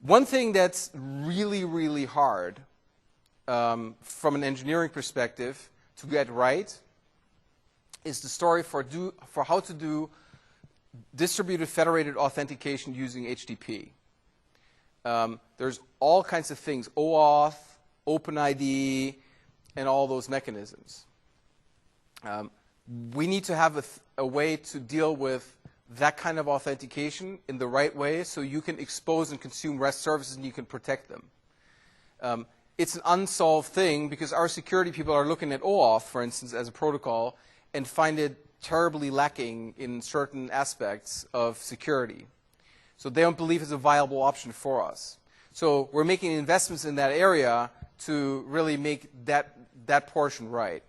One thing that's really, really hard from an engineering perspective to get right is the story for how to do distributed federated authentication using HTTP. There's all kinds of things, OAuth, OpenID, and all those mechanisms. We need to have a way to deal with that kind of authentication in the right way so you can expose and consume REST services and you can protect them. It's an unsolved thing because our security people are looking at OAuth, for instance, as a protocol and find it terribly lacking in certain aspects of security. So they don't believe it's a viable option for us. So we're making investments in that area to really make that portion right.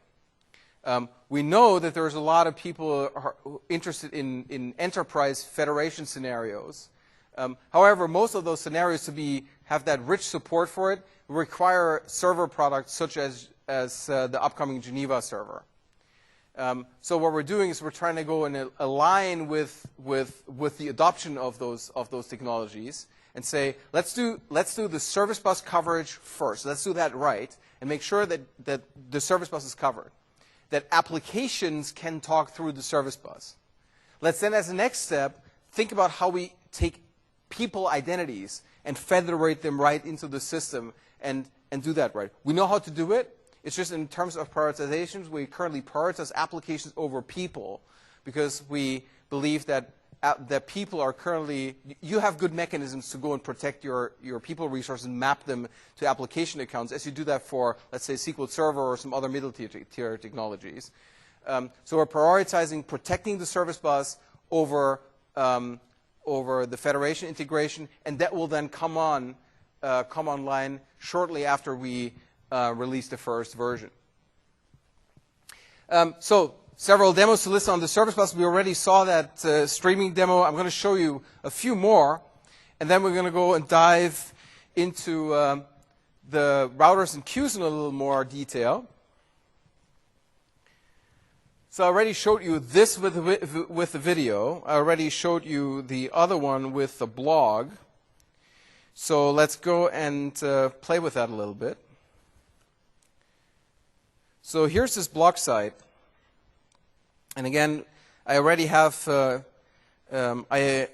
We know that there's a lot of people who are interested in enterprise federation scenarios. However, most of those scenarios to have that rich support for it require server products such as the upcoming Geneva server. So what we're doing is we're trying to go and align with the adoption of those technologies and say, let's do the service bus coverage first. Let's do that right and make sure that the service bus is covered, that applications can talk through the service bus. Let's then, as a next step, think about how we take people identities and federate them right into the system and do that right. We know how to do it. It's just in terms of prioritizations, we currently prioritize applications over people because we believe that people are currently, you have good mechanisms to go and protect your people resources and map them to application accounts as you do that for, let's say, SQL Server or some other middle tier technologies. So we're prioritizing protecting the service bus over the federation integration, and that will then come online shortly after we release the first version. So several demos to list on the service bus. We already saw that streaming demo. I'm going to show you a few more, and then we're going to go and dive into the routers and queues in a little more detail. So I already showed you this with the video. I already showed you the other one with the blog. So let's go and play with that a little bit. So here's this blog site. And again, I already have, I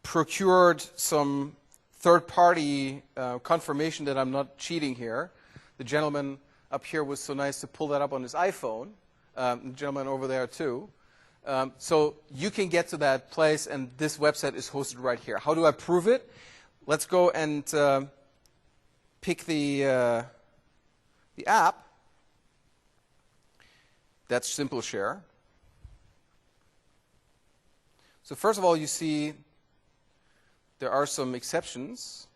procured some third-party confirmation that I'm not cheating here. The gentleman up here was so nice to pull that up on his iPhone. The gentleman over there too. So you can get to that place, and this website is hosted right here. How do I prove it? Let's go and pick the app. That's SimpleShare. So first of all, you see there are some exceptions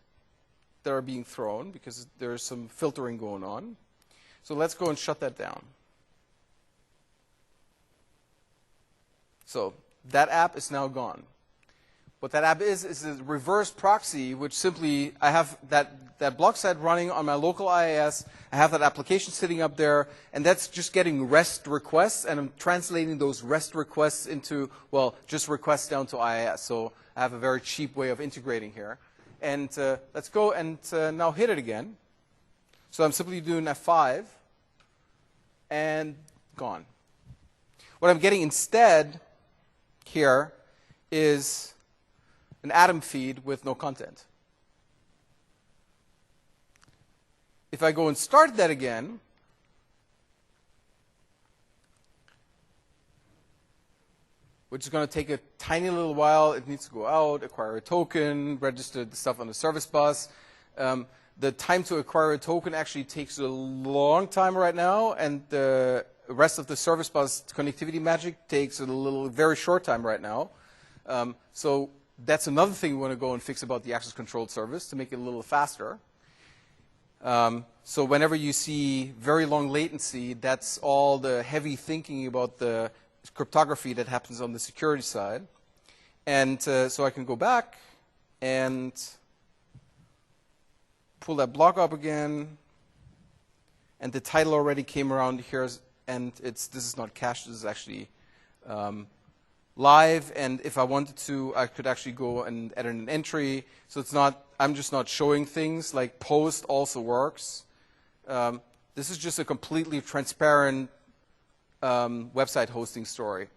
that are being thrown because there's some filtering going on. So let's go and shut that down. So that app is now gone. What that app is a reverse proxy, which simply, I have that blog site running on my local IIS. I have that application sitting up there, and that's just getting REST requests, and I'm translating those REST requests into, well, just requests down to IIS. So I have a very cheap way of integrating here. And let's go and now hit it again. So I'm simply doing F5, and gone. What I'm getting instead here is an Atom feed with no content. If I go and start that again, which is going to take a tiny little while, it needs to go out, acquire a token, register the stuff on the service bus. The time to acquire a token actually takes a long time right now, and the rest of the service bus connectivity magic takes a very short time right now. So that's another thing we want to go and fix about the access control service to make it a little faster. So whenever you see very long latency, that's all the heavy thinking about the cryptography that happens on the security side. And so I can go back and pull that blog up again. And the title already came around here, and this is not cached, this is actually live, and if I wanted to, I could actually go and edit an entry. So it's not, I'm just not showing things, like post also works. This is just a completely transparent website hosting story.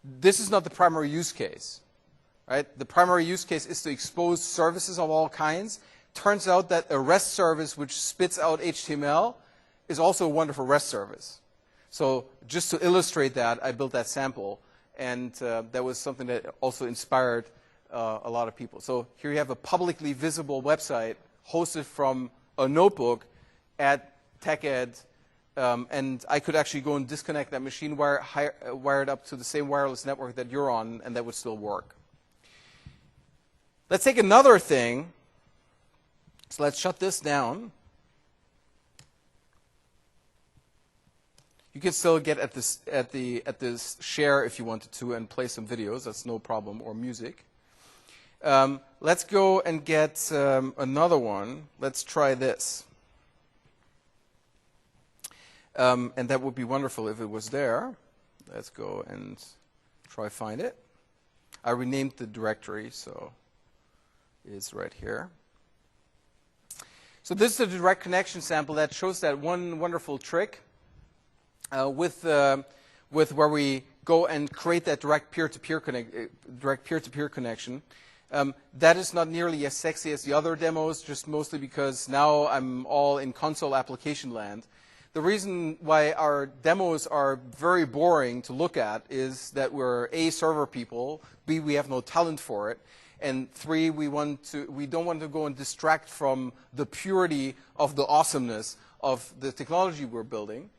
This is not the primary use case, right? The primary use case is to expose services of all kinds. Turns out that a REST service which spits out HTML is also a wonderful REST service. So just to illustrate that, I built that sample, and that was something that also inspired a lot of people. So here you have a publicly visible website hosted from a notebook at TechEd and I could actually go and disconnect that machine, wire it up to the same wireless network that you're on, and that would still work. Let's take another thing. So let's shut this down. You can still get at this share if you wanted to and play some videos. That's no problem, or music. Let's go and get another one. Let's try this. And that would be wonderful if it was there. Let's go and try find it. I renamed the directory, so it's right here. So this is a direct connection sample that shows that one wonderful trick with where we go and create that direct peer-to-peer connection. That is not nearly as sexy as the other demos, just mostly because now I'm all in console application land. The reason why our demos are very boring to look at is that we're A, server people, B, we have no talent for it, and 3, we don't want to go and distract from the purity of the awesomeness of the technology we're building.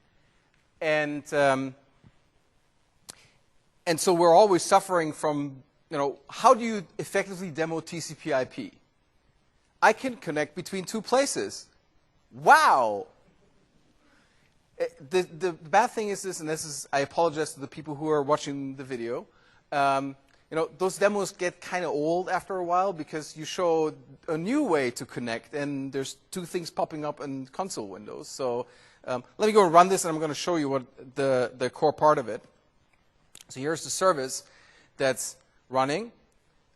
And so we're always suffering from, how do you effectively demo TCP/IP? I can connect between 2 places. Wow! The bad thing is this, and I apologize to the people who are watching the video. Those demos get kind of old after a while because you show a new way to connect, and there's 2 things popping up in console windows. So let me go and run this, and I'm going to show you what the core part of it. So here's the service that's running,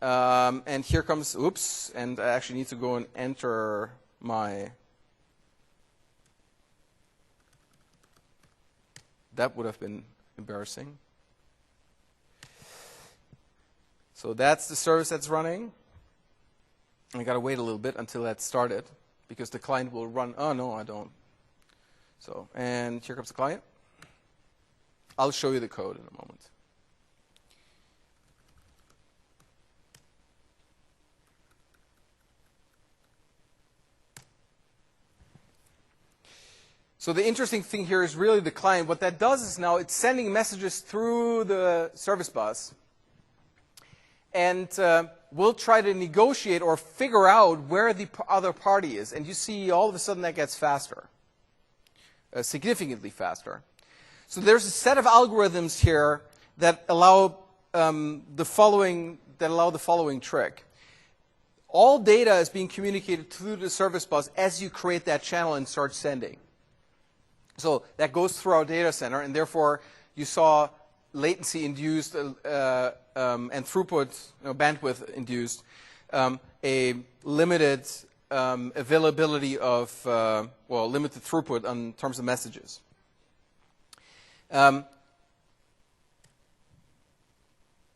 and here comes, oops, and I actually need to go and enter my. That would have been embarrassing. So that's the service that's running. I got to wait a little bit until that's started because the client will run. Oh, no, I don't. So, and here comes the client. I'll show you the code in a moment. So the interesting thing here is really the client. What that does is now it's sending messages through the service bus. And we'll try to negotiate or figure out where the other party is. And you see all of a sudden that gets faster, significantly faster. So there's a set of algorithms here that allow the following trick. All data is being communicated through the service bus as you create that channel and start sending. So that goes through our data center, and therefore you saw latency induced and throughput, bandwidth induced, a limited availability of, limited throughput in terms of messages.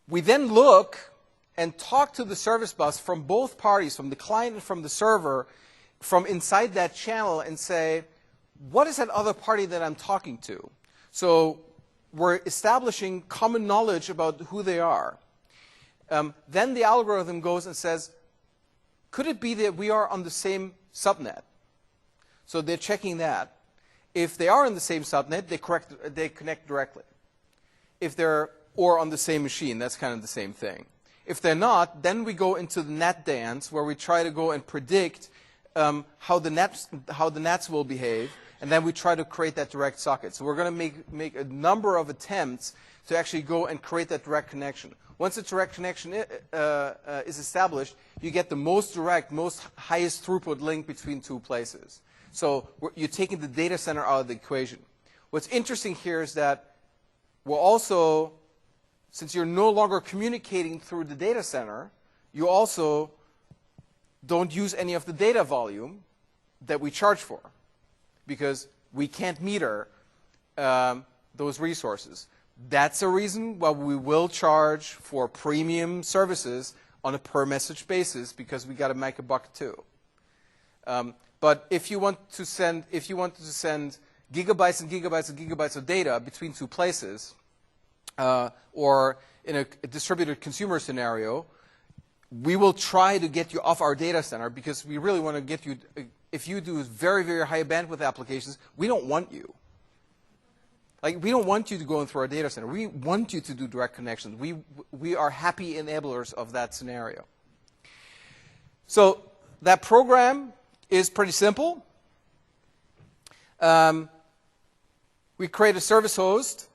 We then look and talk to the service bus from both parties, from the client and from the server, from inside that channel and say, what is that other party that I'm talking to? So we're establishing common knowledge about who they are. Then the algorithm goes and says, could it be that we are on the same subnet? So they're checking that. If they are on the same subnet, they connect directly. If they're on the same machine, that's kind of the same thing. If they're not, then we go into the net dance where we try to go and predict how the nets will behave. And then we try to create that direct socket. So we're going to make a number of attempts to actually go and create that direct connection. Once the direct connection is established, you get the most direct, most highest throughput link between 2 places. So you're taking the data center out of the equation. What's interesting here is that we're also, since you're no longer communicating through the data center, you also don't use any of the data volume that we charge for, because we can't meter those resources. That's a reason why we will charge for premium services on a per message basis, because we got to make a buck too. But if you want to send gigabytes and gigabytes and gigabytes of data between 2 places, or in a distributed consumer scenario, we will try to get you off our data center because we really want to get you. If you do very, very high bandwidth applications, we don't want you. Like, we don't want you to go in through our data center. We want you to do direct connections. We are happy enablers of that scenario. So that program is pretty simple. We create a service host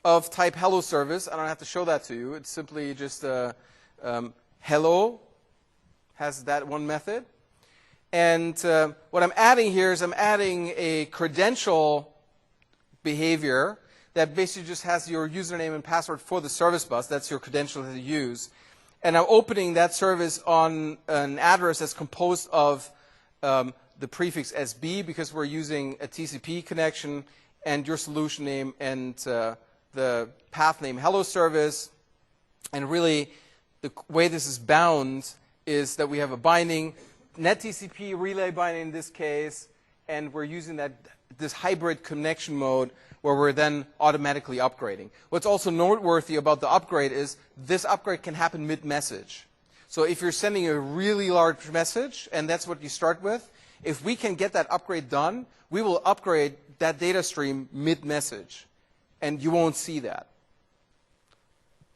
of type hello service. I don't have to show that to you. It's simply just hello has that one method. And what I'm adding here is I'm adding a credential behavior that basically just has your username and password for the service bus. That's your credential that you use. And I'm opening that service on an address that's composed of the prefix SB because we're using a TCP connection, and your solution name and the path name hello service. And really, the way this is bound is that we have a binding, NetTCP relay binding in this case, and we're using this hybrid connection mode where we're then automatically upgrading. What's also noteworthy about the upgrade is this upgrade can happen mid-message. So if you're sending a really large message, and that's what you start with, if we can get that upgrade done, we will upgrade that data stream mid-message, and you won't see that.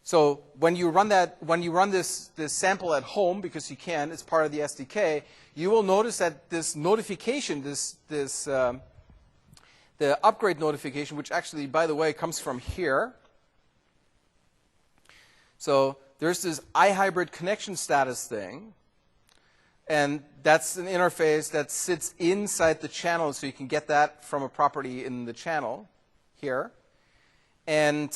So when you run this sample at home, because you can, it's part of the SDK, you will notice that this notification, the upgrade notification, which actually, by the way, comes from here. So there's this iHybrid connection status thing, and that's an interface that sits inside the channel, so you can get that from a property in the channel here. And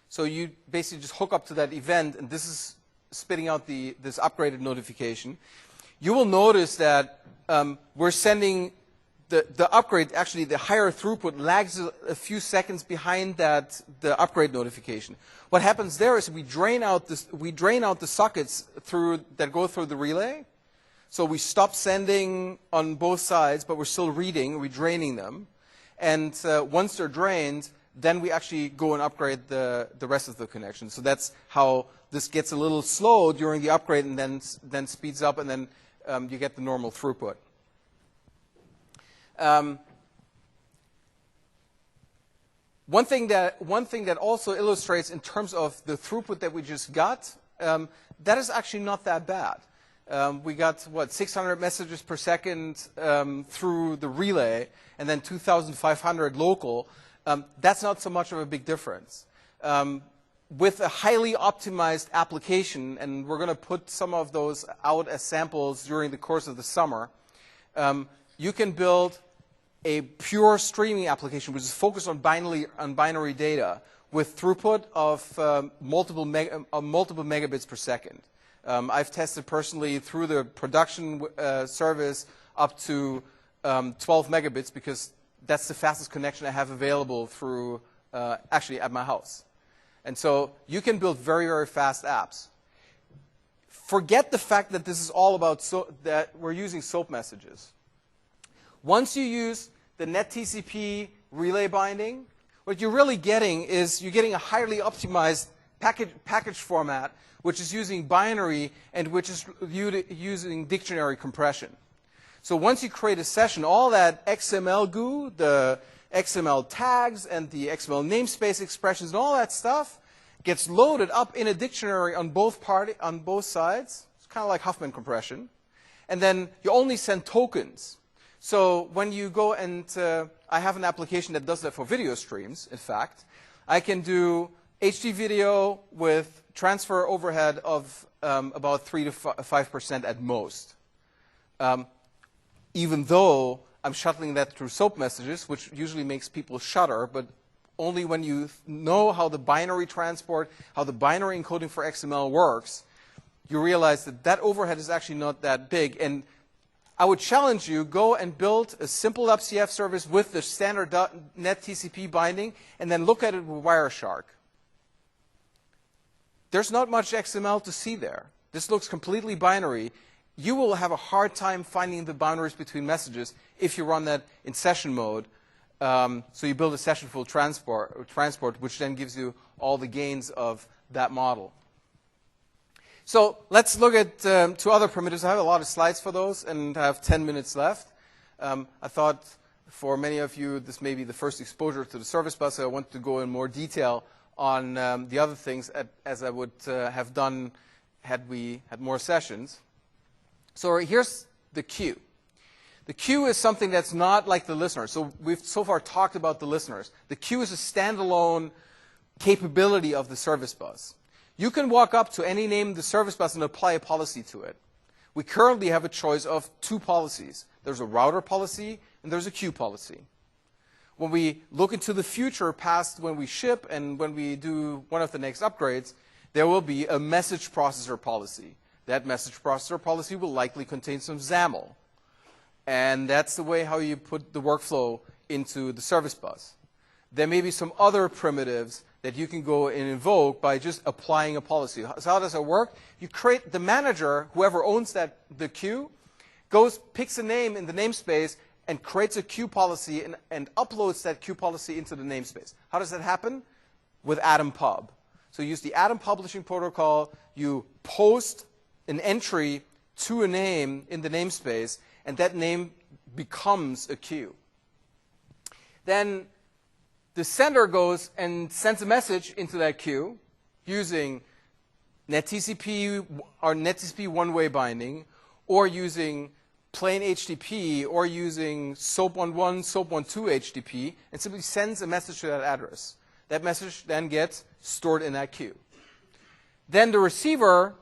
so you basically just hook up to that event, and this is spitting out this upgraded notification. You will notice that we're sending the upgrade, actually the higher throughput lags a few seconds behind the upgrade notification. What happens there is we drain out the sockets that go through the relay. So we stop sending on both sides, but we're still reading, we're draining them. And once they're drained, then we actually go and upgrade the rest of the connection. So that's how this gets a little slow during the upgrade and then speeds up, and then you get the normal throughput. One thing that also illustrates in terms of the throughput that we just got, that is actually not that bad. We got, 600 messages per second through the relay, and then 2,500 local. That's not so much of a big difference. With a highly optimized application, and we're going to put some of those out as samples during the course of the summer, you can build a pure streaming application which is focused on binary data with throughput of multiple megabits per second. I've tested personally through the production service up to 12 megabits because that's the fastest connection I have available through actually at my house. And so you can build very, very fast apps. Forget the fact that this is all about that we're using SOAP messages. Once you use the NetTCP relay binding, what you're really getting is you're getting a highly optimized package format, which is using binary and which is using dictionary compression. So once you create a session, all that XML goo, the XML tags and the XML namespace expressions and all that stuff gets loaded up in a dictionary on both sides. It's kind of like Huffman compression. And then you only send tokens. So when you go and I have an application that does that for video streams, in fact. I can do HD video with transfer overhead of about 3 to 5% at most. Even though I'm shuttling that through SOAP messages, which usually makes people shudder, but only when you know how the binary transport, how the binary encoding for XML works, you realize that that overhead is actually not that big. And I would challenge you, go and build a simple WCF service with the standard NetTCP binding, and then look at it with Wireshark. There's not much XML to see there. This looks completely binary. You will have a hard time finding the boundaries between messages if you run that in session mode. So you build a sessionful transport, which then gives you all the gains of that model. So let's look at two other primitives. I have a lot of slides for those, and I have 10 minutes left. I thought for many of you, this may be the first exposure to the service bus, so I want to go in more detail on the other things as I would have done had we had more sessions. So here's the queue. The queue is something that's not like the listener. So we've so far talked about the listeners. The queue is a standalone capability of the service bus. You can walk up to any name in the service bus and apply a policy to it. We currently have a choice of two policies. There's a router policy and there's a queue policy. When we look into the future, past when we ship and when we do one of the next upgrades, there will be a message processor policy. That message processor policy will likely contain some XAML. And that's the way how you put the workflow into the service bus. There may be some other primitives that you can go and invoke by just applying a policy. So how does it work? You create the manager, whoever owns the queue, picks a name in the namespace and creates a queue policy and uploads that queue policy into the namespace. How does that happen? With Atom Pub. So you use the Atom publishing protocol, you post an entry to a name in the namespace, and that name becomes a queue. Then the sender goes and sends a message into that queue using NetTCP or NetTCP one-way binding, or using plain HTTP, or using SOAP 1.1, SOAP 1.2 HTTP, and simply sends a message to that address. That message then gets stored in that queue. Then the receiver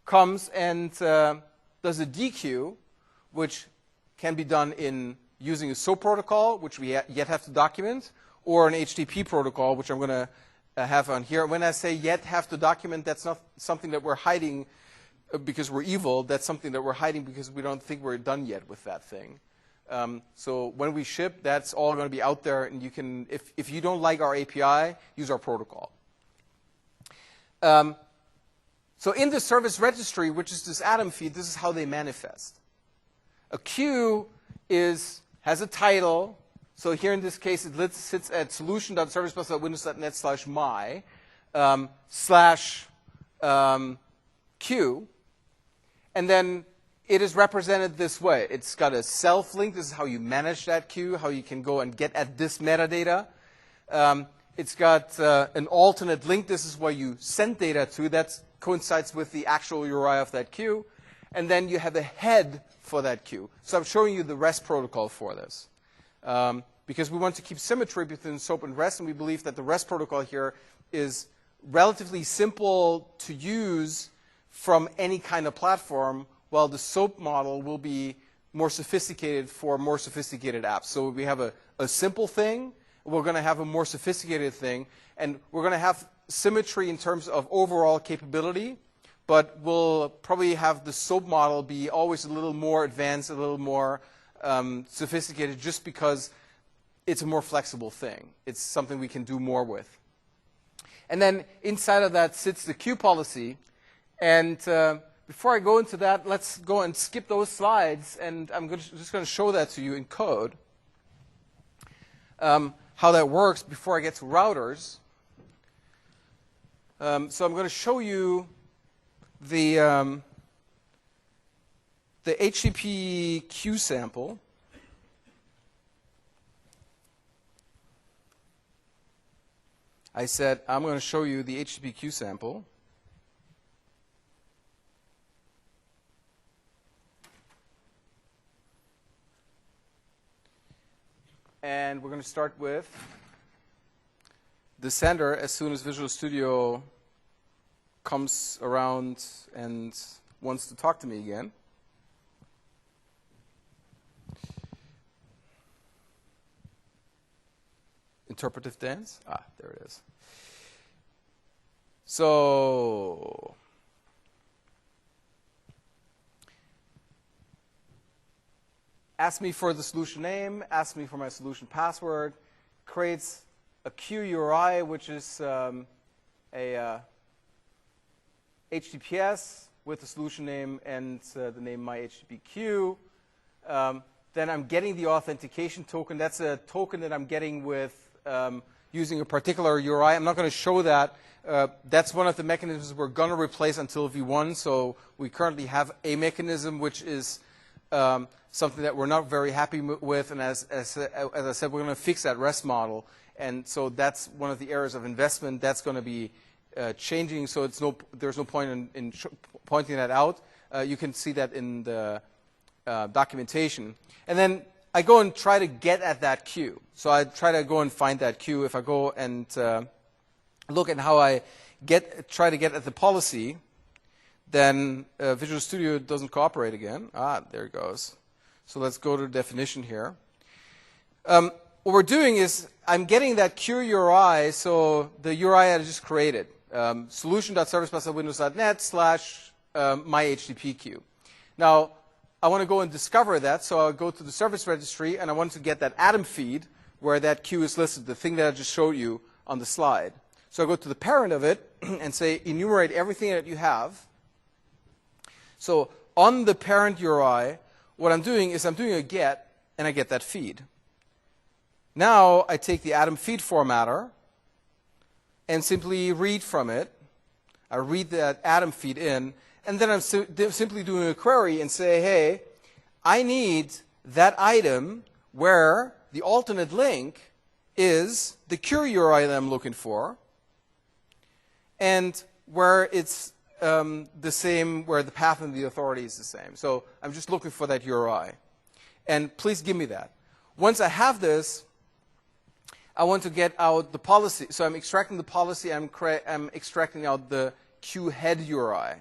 comes and does a dequeue, which can be done in using a SOAP protocol, which we yet have to document, or an HTTP protocol, which I'm going to have on here. When I say yet have to document, that's not something that we're hiding because we're evil. That's something that we're hiding because we don't think we're done yet with that thing. So when we ship, that's all going to be out there, and you can, if you don't like our API, use our protocol. So in the service registry, which is this Atom feed, this is how they manifest. A queue has a title. So here in this case, it sits at solution.servicebus.windows.net/my /queue. And then it is represented this way. It's got a self link. This is how you manage that queue, how you can go and get at this metadata. It's got an alternate link. This is where you send data to. That coincides with the actual URI of that queue. And then you have a head for that queue. So I'm showing you the REST protocol for this. Because we want to keep symmetry between SOAP and REST, and we believe that the REST protocol here is relatively simple to use from any kind of platform, while the SOAP model will be more sophisticated for more sophisticated apps. So we have a simple thing, we're going to have a more sophisticated thing, and we're going to have symmetry in terms of overall capability, but we'll probably have the SOAP model be always a little more advanced, a little more sophisticated, just because it's a more flexible thing. It's something we can do more with. And then inside of that sits the queue policy. And before I go into that, let's go and skip those slides, and I'm just going to show that to you in code, how that works before I get to routers. So I'm going to show you the HTTP queue sample. I said I'm going to show you the HTTP queue sample. And we're going to start with the sender as soon as Visual Studio comes around and wants to talk to me again. Interpretive dance? Ah, there it is. So ask me for the solution name, ask me for my solution password, creates a queue URI, which is a HTTPS with the solution name and the name myHTTPQ. Then I'm getting the authentication token. That's a token that I'm getting with using a particular URI. I'm not going to show that. That's one of the mechanisms we're going to replace until V1. So we currently have a mechanism which is something that we're not very happy with, and as I said, we're going to fix that REST model, and so that's one of the areas of investment that's going to be changing. So there's no point in pointing that out. You can see that in the documentation, and then I go and try to get at that queue. So I try to go and find that queue. If I go and look at how I try to get at the policy, then Visual Studio doesn't cooperate again. There it goes. So let's go to the definition here. What we're doing is I'm getting that queue URI, so the URI I just created, solution.servicebus.windows.net/myHTTP Now, I want to go and discover that, so I'll go to the service registry, and I want to get that Atom feed where that queue is listed, the thing that I just showed you on the slide. So I go to the parent of it and say, enumerate everything that you have. So on the parent URI, what I'm doing is I'm doing a get, and I get that feed. Now I take the Atom feed formatter and simply read from it. I read that Atom feed in, and then I'm simply doing a query and say, hey, I need that item where the alternate link is the queue URI that I'm looking for, and where it's the same, where the path and the authority is the same. So I'm just looking for that URI. And please give me that. Once I have this, I want to get out the policy. So I'm extracting the policy. I'm extracting out the queue head URI.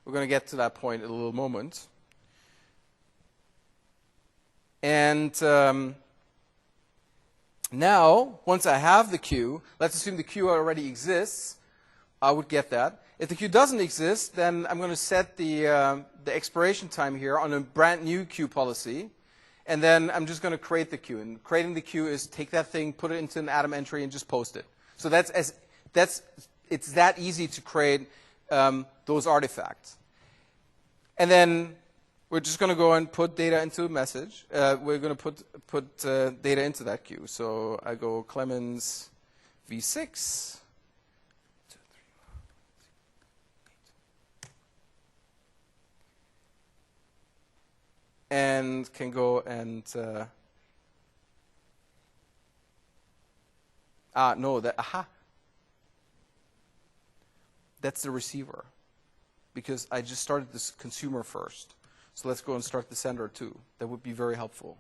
We're going to get to that point in a little moment. And now, once I have the queue, let's assume the queue already exists. I would get that. If the queue doesn't exist, then I'm going to set the expiration time here on a brand new queue policy. And then I'm just going to create the queue. And creating the queue is take that thing, put it into an Atom entry, and just post it. So it's that easy to create those artifacts. And then we're just going to go and put data into a message. We're going to put data into that queue. So I go Clemens v6. And can go and that's the receiver, because I just started this consumer first. So let's go and start the sender too. That would be very helpful,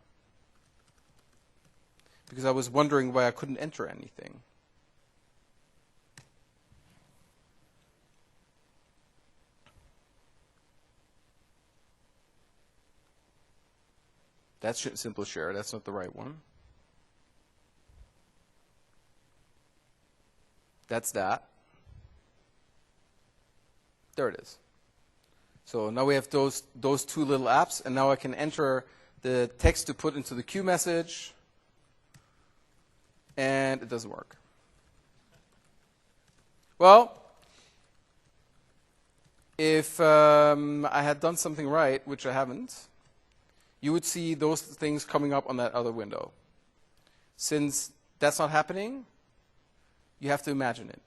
because I was wondering why I couldn't enter anything. That's simple share. That's not the right one. That's that. There it is. So now we have those two little apps, and now I can enter the text to put into the queue message, and it doesn't work. Well, if I had done something right, which I haven't, you would see those things coming up on that other window. Since that's not happening, you have to imagine it.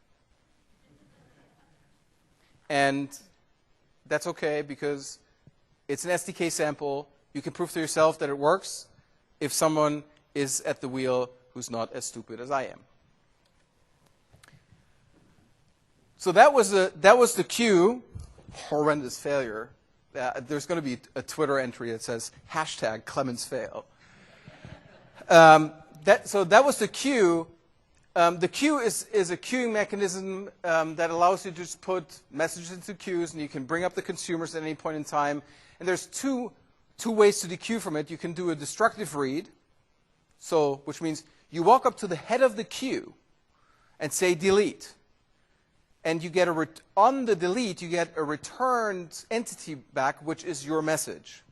And that's okay, because it's an SDK sample. You can prove to yourself that it works if someone is at the wheel who's not as stupid as I am. So that was the queue. Horrendous failure. There's going to be a Twitter entry that says #ClemensFail. So that was the queue. The queue is a queuing mechanism that allows you to just put messages into queues, and you can bring up the consumers at any point in time. And there's two ways to dequeue from it. You can do a destructive read, which means you walk up to the head of the queue and say delete. And you get on the delete, you get a returned entity back, which is your message.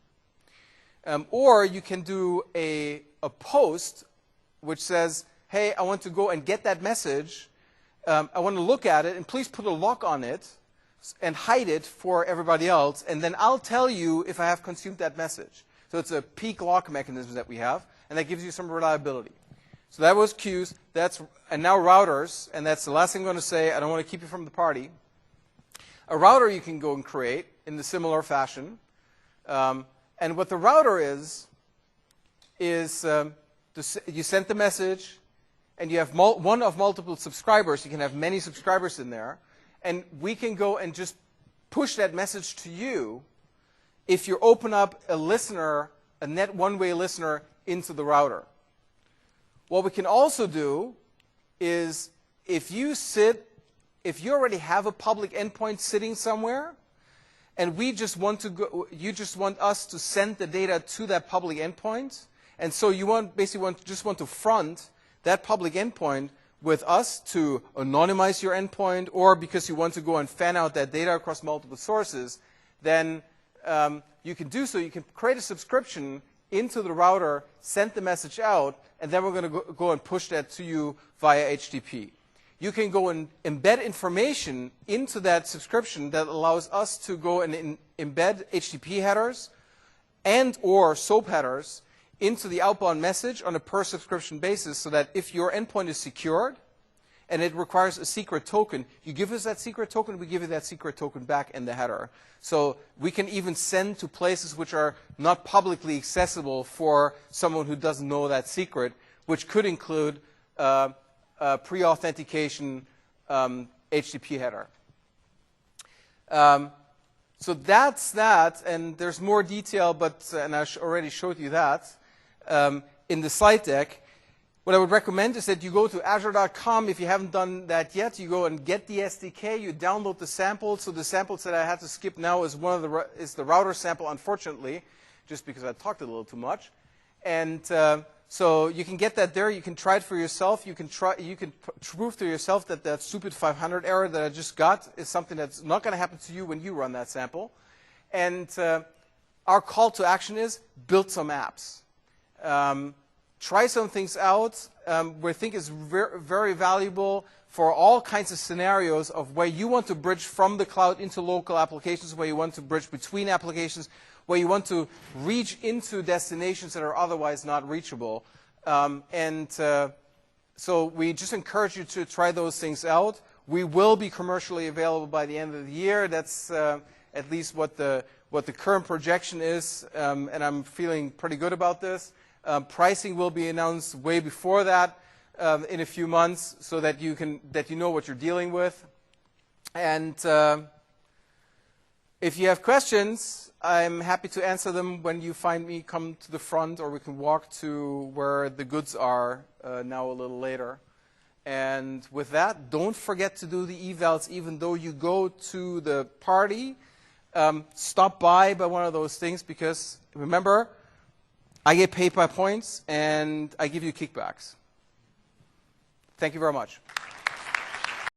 Or you can do a post which says, hey, I want to go and get that message. I want to look at it, and please put a lock on it and hide it for everybody else, and then I'll tell you if I have consumed that message. So it's a peak lock mechanism that we have, and that gives you some reliability. So that was queues, and now routers, and that's the last thing I'm going to say. I don't want to keep you from the party. A router you can go and create in the similar fashion. And what the router is you send the message, and you have one of multiple subscribers. You can have many subscribers in there. And we can go and just push that message to you if you open up a listener, a net one-way listener, into the router. What we can also do is if you already have a public endpoint sitting somewhere, and you just want us to send the data to that public endpoint, and so you just want to front that public endpoint with us to anonymize your endpoint, or because you want to go and fan out that data across multiple sources, then you can do so. You can create a subscription into the router, send the message out, and then we're going to go and push that to you via HTTP. You can go and embed information into that subscription that allows us to go and embed HTTP headers and or SOAP headers into the outbound message on a per subscription basis, so that if your endpoint is secured and it requires a secret token, you give us that secret token, we give you that secret token back in the header. So we can even send to places which are not publicly accessible for someone who doesn't know that secret, which could include pre-authentication HTTP header. So that's that, and there's more detail, and I already showed you that in the slide deck. What I would recommend is that you go to azure.com. If you haven't done that yet, you go and get the SDK. You download the samples. So the samples that I had to skip now is the router sample, unfortunately, just because I talked a little too much. And so you can get that there. You can try it for yourself. You can prove to yourself that that stupid 500 error that I just got is something that's not going to happen to you when you run that sample. And our call to action is build some apps. Try some things out. We think is very valuable for all kinds of scenarios of where you want to bridge from the cloud into local applications, where you want to bridge between applications, where you want to reach into destinations that are otherwise not reachable. So we just encourage you to try those things out. We will be commercially available by the end of the year. That's at least what the current projection is, and I'm feeling pretty good about this. Pricing will be announced way before that in a few months, so that you know what you're dealing with. And if you have questions, I'm happy to answer them when you find me. Come to the front, or we can walk to where the goods are now a little later. And with that, don't forget to do the evals, even though you go to the party. Stop by one of those things, because remember, I get paid by points, and I give you kickbacks. Thank you very much.